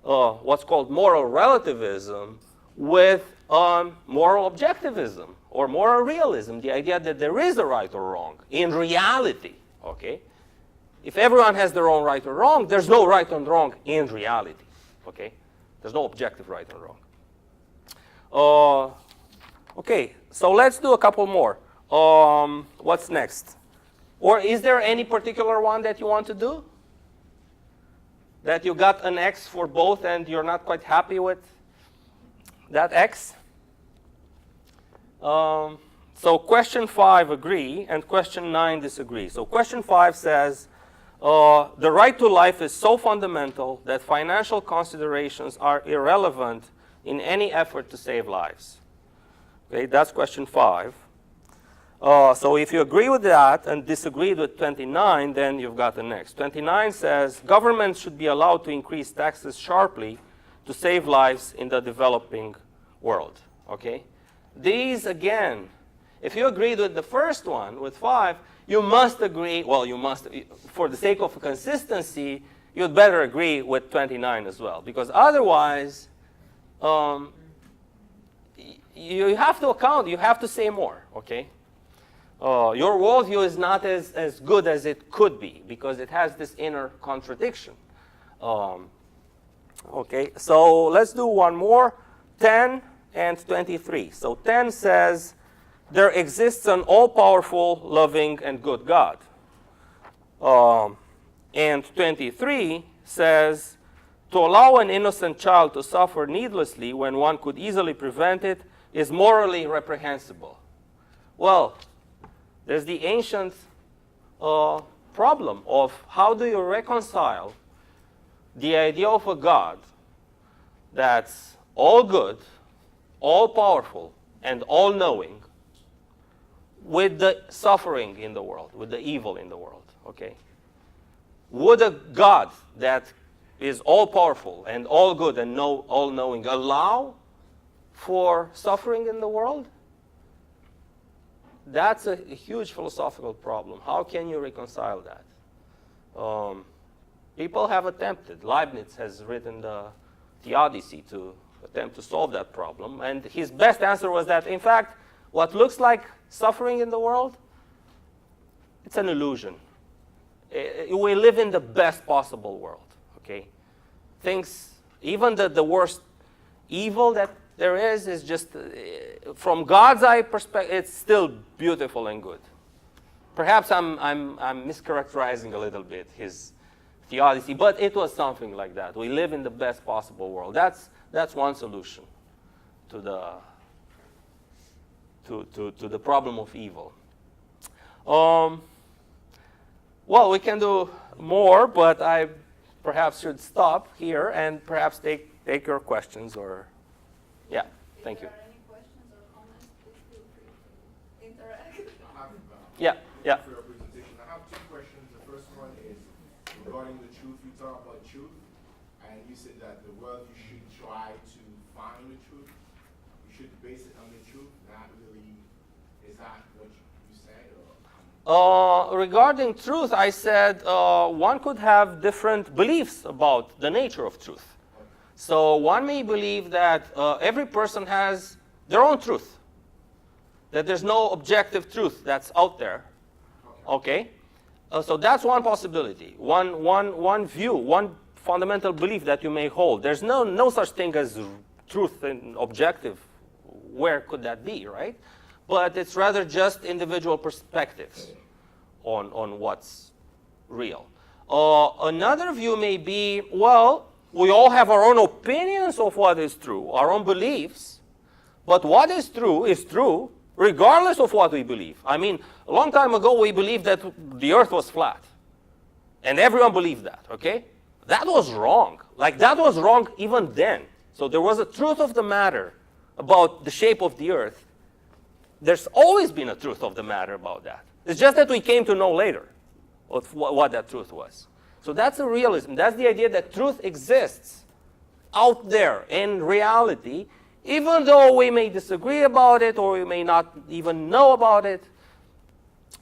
what's called moral relativism with moral objectivism or moral realism, the idea that there is a right or wrong in reality, okay? If everyone has their own right or wrong, there's no right and wrong in reality, okay? There's no objective right or wrong. Okay, so let's do a couple more. What's next? Or is there any particular one that you want to do? That you got an X for both and you're not quite happy with that X? So question 5 agree, and question 9 disagree. So question 5 says, the right to life is so fundamental that financial considerations are irrelevant in any effort to save lives. Okay, that's question 5. So if you agree with that and disagreed with 29, then you've got the next. 29 says, governments should be allowed to increase taxes sharply to save lives in the developing world. Okay? These, again, if you agreed with the first one, with 5, you must agree, well, you must, for the sake of consistency, you'd better agree with 29 as well. Because otherwise, you have to account, you have to say more, okay? Your worldview is not as good as it could be because it has this inner contradiction. Okay, so let's do one more, 10 and 23. So 10 says, there exists an all-powerful, loving, and good God. And 23 says, to allow an innocent child to suffer needlessly when one could easily prevent it is morally reprehensible. Well, there's the ancient problem of how do you reconcile the idea of a God that's all good, all powerful, and all knowing with the suffering in the world, with the evil in the world, okay? Would a God that is all powerful and all good and all knowing allow for suffering in the world? That's a huge philosophical problem. How can you reconcile that? People have attempted. Leibniz has written the Odyssey to attempt to solve that problem. And his best answer was that, in fact, what looks like suffering in the world, it's an illusion. We live in the best possible world, okay? Things, even the worst evil that there is just, from God's eye perspective, it's still beautiful and good. Perhaps I'm mischaracterizing a little bit his theodicy, but it was something like that. We live in the best possible world. That's one solution to the problem of evil. Well, we can do more, but I perhaps should stop here and perhaps take your questions or, yeah, thank you. If there are any questions or comments, please feel free to interact. Yeah. For your presentation. I have two questions. The first one is regarding the truth. You talk about truth, and and you said that the world you should try to find the truth. You should base it on the truth, not really. Is that what you said? Or, Regarding truth, I said one could have different beliefs about the nature of truth. So one may believe that every person has their own truth, that there's no objective truth that's out there. Okay? So that's one possibility, one view, one fundamental belief that you may hold. There's no such thing as truth and objective. Where could that be, right? But it's rather just individual perspectives on what's real. Another view may be, well, we all have our own opinions of what is true, our own beliefs, but what is true regardless of what we believe. I mean, a long time ago we believed that the earth was flat, and everyone believed that, okay? That was wrong. Like, that was wrong even then. So there was a truth of the matter about the shape of the earth. There's always been a truth of the matter about that. It's just that we came to know later what that truth was. So that's a realism. That's the idea that truth exists out there in reality, even though we may disagree about it or we may not even know about it.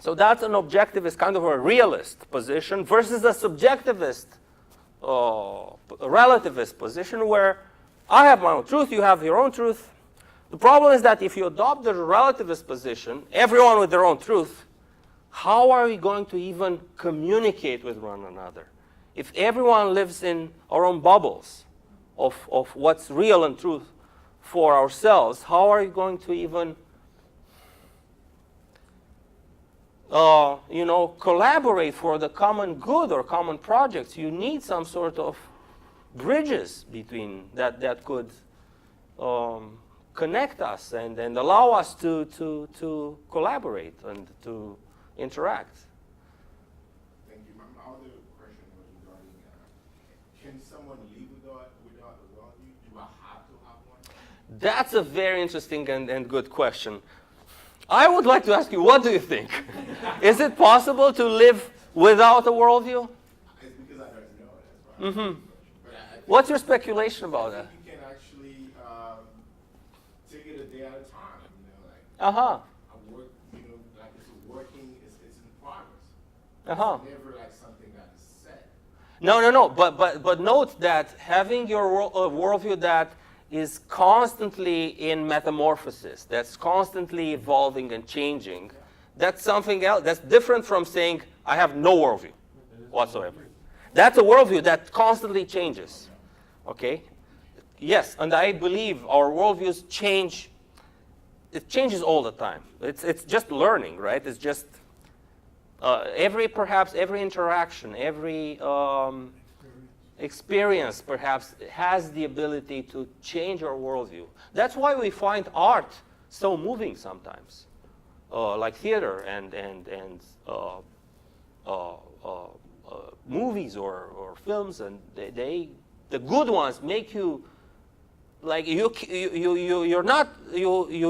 So that's an objectivist, kind of a realist position versus a subjectivist, relativist position where I have my own truth, you have your own truth. The problem is that if you adopt the relativist position, everyone with their own truth, how are we going to even communicate with one another? If everyone lives in our own bubbles of what's real and truth for ourselves, how are you going to even collaborate for the common good or common projects? You need some sort of bridges between that could connect us and allow us to collaborate and to interact. thank you. My other question was regarding, can someone live without a worldview? Do I have to have one? That's a very interesting and good question. I would like to ask you, what do you think? Is it possible to live without a worldview? It's because I don't know. That's why. But I think- What's your speculation about I that? think you can actually take it a day at a time. Like Uh-huh. I work, like it's working. It's in progress. Uh-huh. It's never like something that is set. No. But note that having your worldview that is constantly in metamorphosis, that's constantly evolving and changing, that's something else. That's different from saying, I have no worldview whatsoever. That's a worldview that constantly changes. Okay? Yes, and I believe our worldviews change. It changes all the time. It's just learning, right? It's just every interaction, every experience perhaps has the ability to change our worldview. That's why we find art so moving sometimes, like theater and movies or films, and the good ones make you like you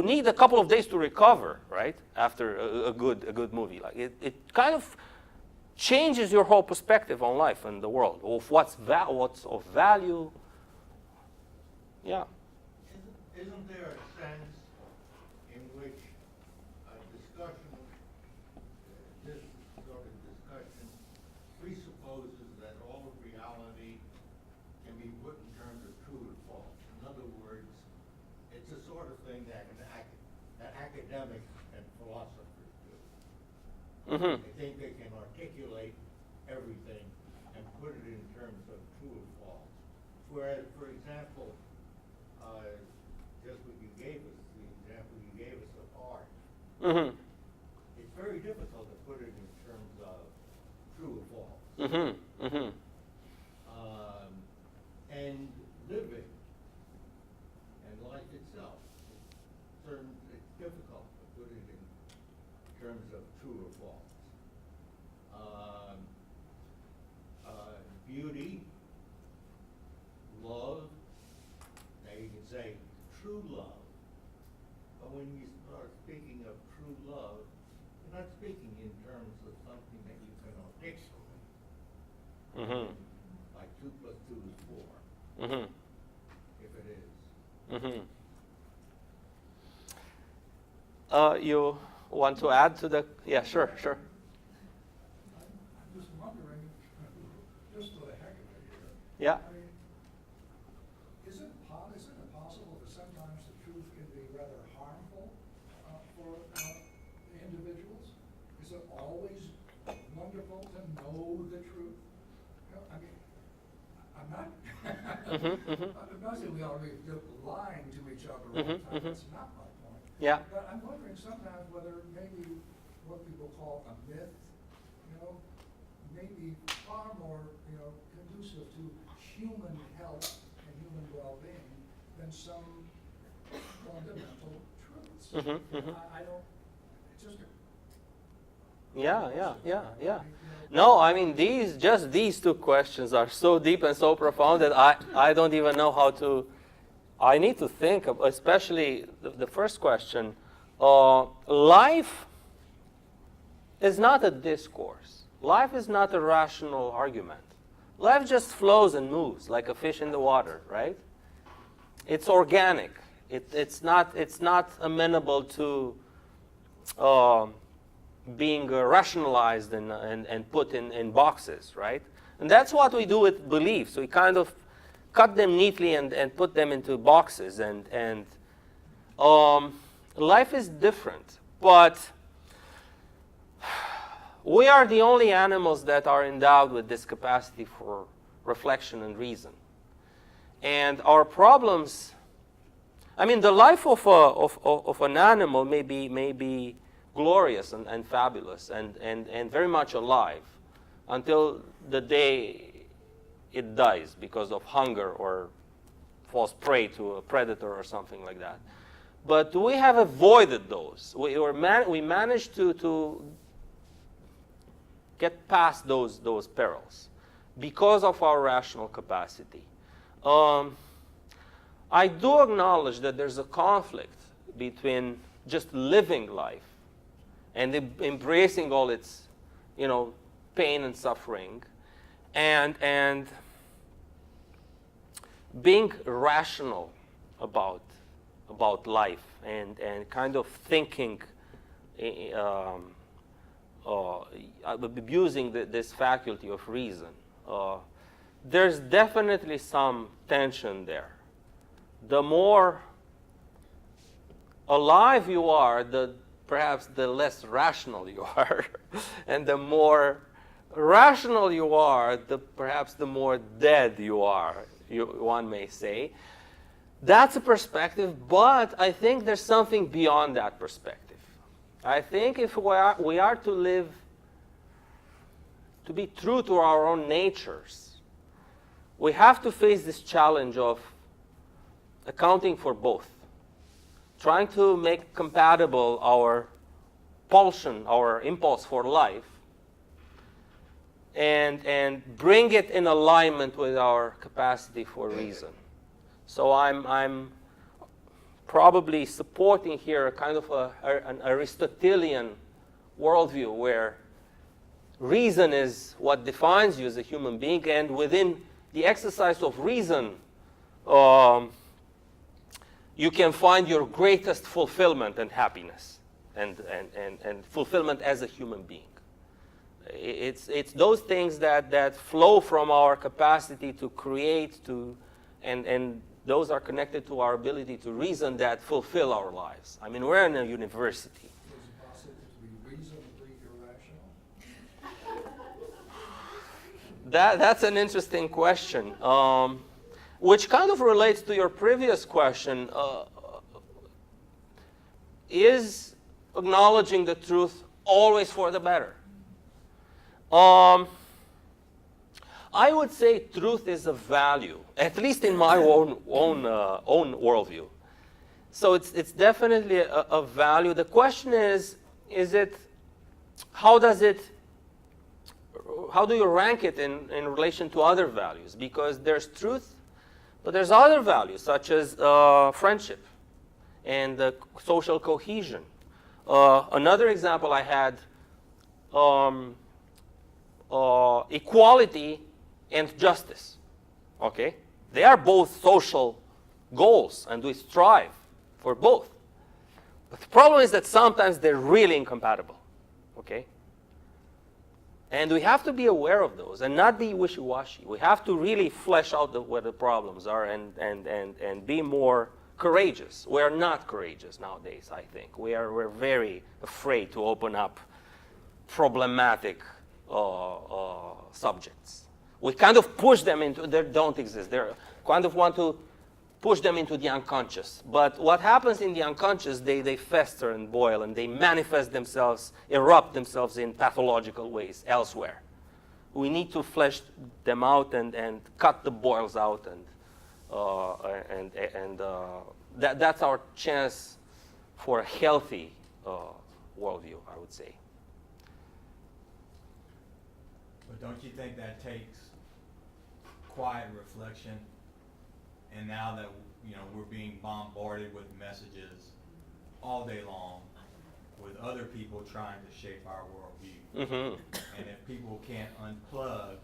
need a couple of days to recover, right? After a good movie, like it kind of changes your whole perspective on life and the world, of what's of value. Yeah. Isn't there a sense in which a discussion, this sort of discussion, presupposes that all of reality can be put in terms of true and false? In other words, it's a sort of thing that academics and philosophers do. Mm-hmm. They think they can articulate everything and put it in terms of true and false. Whereas, for example, just what you gave us, the example you gave us of art, Mm-hmm. it's very difficult to put it in terms of true or false. Mm-hmm. Mm-hmm. And living and life itself, it's difficult to put it in terms of true or false. Beauty, love, now you can say true love, but when you start speaking of true love, you're not speaking in terms of something that you can articulate. Mm-hmm. Like 2 + 2 is 4. Mm-hmm. if it is. Mm-hmm. You want to add to the? Yeah, sure. I'm just wondering, just for the heck of it here. Yeah. I mean, isn't it possible that sometimes the truth can be rather harmful for individuals? Is it always wonderful to know the truth? You know, I mean, I'm not. I'm not saying we ought to be lying to each other all the time. That's not my point. Yeah. But I'm wondering sometimes whether maybe what people call a myth, may be far more, conducive to human health and human well-being than some fundamental truths. I don't, it's just a... Yeah. No, I mean, these two questions are so deep and so profound that I don't even know how to, I need to think of, especially the first question. Life is not a discourse. Life is not a rational argument. Life just flows and moves like a fish in the water, right? It's organic. It's not amenable to being rationalized and put in boxes, right? And that's what we do with beliefs. We kind of cut them neatly and put them into boxes. And life is different, but we are the only animals that are endowed with this capacity for reflection and reason. And our problems, I mean, the life of an animal may be glorious and fabulous and very much alive until the day it dies because of hunger or falls prey to a predator or something like that. But we have avoided those. We managed to get past those perils because of our rational capacity. I do acknowledge that there's a conflict between just living life and embracing all its, pain and suffering, and being rational about life and kind of thinking, abusing this faculty of reason. There's definitely some tension there. The more alive you are, perhaps the less rational you are. And the more rational you are, perhaps the more dead you are, one may say. That's a perspective, but I think there's something beyond that perspective. I think if we are to live, to be true to our own natures, we have to face this challenge of accounting for both. Trying to make compatible our pulsion, our impulse for life, and bring it in alignment with our capacity for reason. So I'm probably supporting here a kind of an Aristotelian worldview where reason is what defines you as a human being, and within the exercise of reason, you can find your greatest fulfillment and happiness and fulfillment as a human being. It's those things that flow from our capacity to create, and those are connected to our ability to reason that fulfill our lives. I mean, we're in a university. Is it possible to be reasonably irrational? That's an interesting question, which kind of relates to your previous question. Is acknowledging the truth always for the better? I would say truth is a value, at least in my own worldview. So it's definitely a value. The question is it? How do you rank it in relation to other values? Because there's truth, but there's other values such as friendship and social cohesion. Another example I had, equality and justice. Okay, They are both social goals, and we strive for both. But the problem is that sometimes they're really incompatible, okay? And we have to be aware of those and not be wishy-washy. We have to really flesh out where the problems are and be more courageous. We are not courageous nowadays, I think. We're very afraid to open up problematic subjects. We kind of push them into, they don't exist. They kind of want to push them into the unconscious. But what happens in the unconscious, they fester and boil, and they manifest themselves, erupt themselves in pathological ways elsewhere. We need to flesh them out and cut the boils out, and that's our chance for a healthy worldview, I would say. But don't you think that takes quiet reflection? And now that we're being bombarded with messages all day long, with other people trying to shape our worldview, and if people can't unplug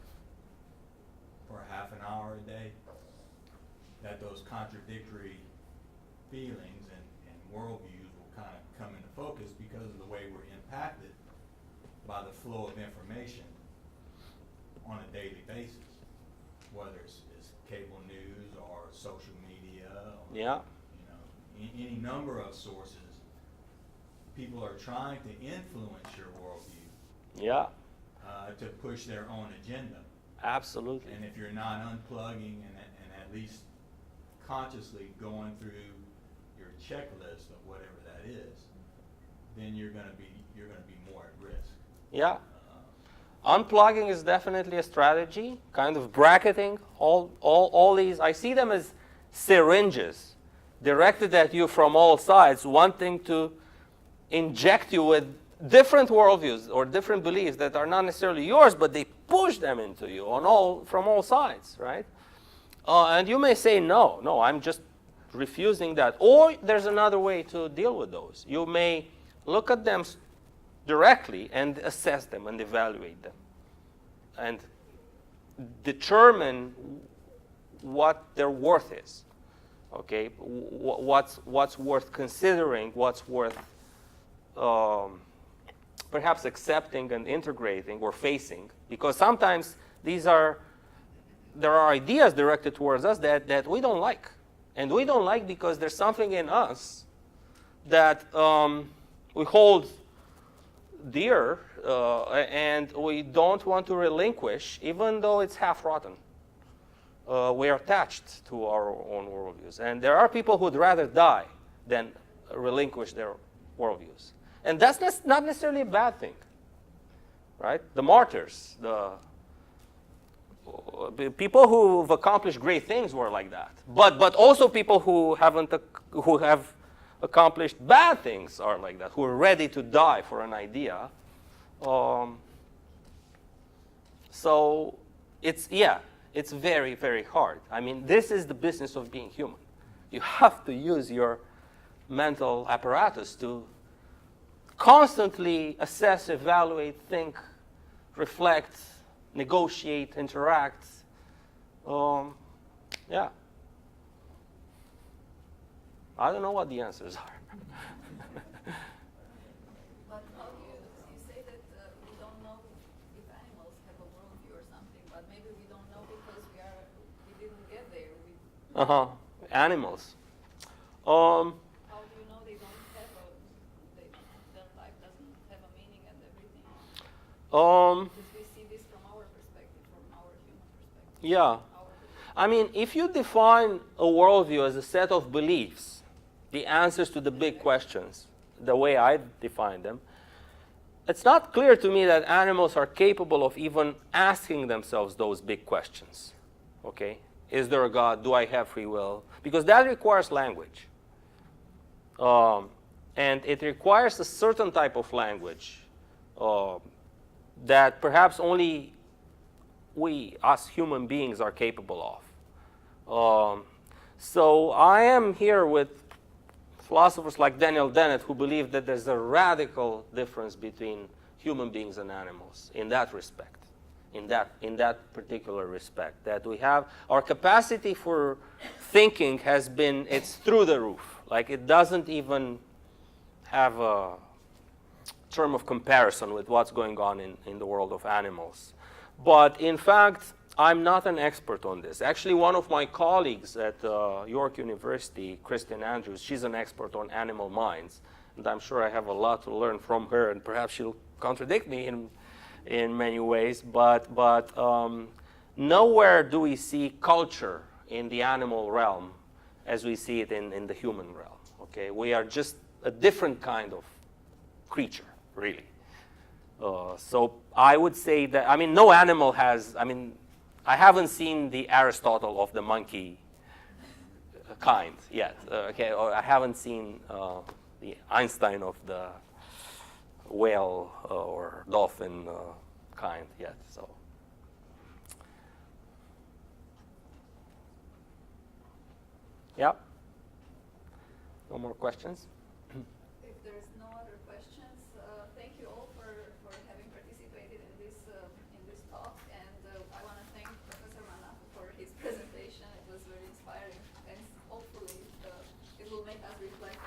for half an hour a day, that those contradictory feelings and worldviews will kind of come into focus because of the way we're impacted by the flow of information on a daily basis, whether it's cable news or social media or any number of sources. People are trying to influence your worldview to push their own agenda. Absolutely. And if you're not unplugging and at least consciously going through your checklist of whatever that is, then you're going to be more at risk. Yeah. Unplugging is definitely a strategy, kind of bracketing all these. I see them as syringes directed at you from all sides, wanting to inject you with different worldviews or different beliefs that are not necessarily yours, but they push them into you from all sides, right? And you may say, no, I'm just refusing that. Or there's another way to deal with those. You may look at them directly and assess them and evaluate them and determine what their worth is. Okay, what's worth considering, what's worth perhaps accepting and integrating or facing, because sometimes there are ideas directed towards us that we don't like, and we don't like because there's something in us that we hold dear, and we don't want to relinquish, even though it's half rotten. We are attached to our own worldviews. And there are people who'd rather die than relinquish their worldviews. And that's not necessarily a bad thing, right? The martyrs, the people who've accomplished great things were like that. But also people who have accomplished bad things are like that, who are ready to die for an idea. So it's very, very hard. I mean, this is the business of being human. You have to use your mental apparatus to constantly assess, evaluate, think, reflect, negotiate, interact. I don't know what the answers are. But how do you say that we don't know if animals have a worldview or something, but maybe we don't know because we didn't get there. Animals. How do you know they don't have their life doesn't have a meaning and everything? Because we see this from our perspective, from our human perspective. Yeah. I mean, if you define a worldview as a set of beliefs, the answers to the big questions, the way I define them, it's not clear to me that animals are capable of even asking themselves those big questions. Okay? Is there a God? Do I have free will? Because that requires language. And it requires a certain type of language that perhaps only we, us human beings, are capable of. So I am here with philosophers like Daniel Dennett, who believe that there's a radical difference between human beings and animals in that respect. in that particular respect. That we have our capacity for thinking it's through the roof. Like it doesn't even have a term of comparison with what's going on in the world of animals. But in fact, I'm not an expert on this. Actually, one of my colleagues at York University, Kristen Andrews, she's an expert on animal minds. And I'm sure I have a lot to learn from her, and perhaps she'll contradict me in many ways. But nowhere do we see culture in the animal realm as we see it in the human realm. Okay? We are just a different kind of creature, really. So I would say that, I mean, no animal has, I haven't seen the Aristotle of the monkey kind yet. Okay, or I haven't seen the Einstein of the whale or dolphin kind yet. So, yeah. No more questions? If there's no other questions, thank you all for having participated in this talk, and I want to thank Professor Mana for his presentation. It was very inspiring, and hopefully it will make us reflect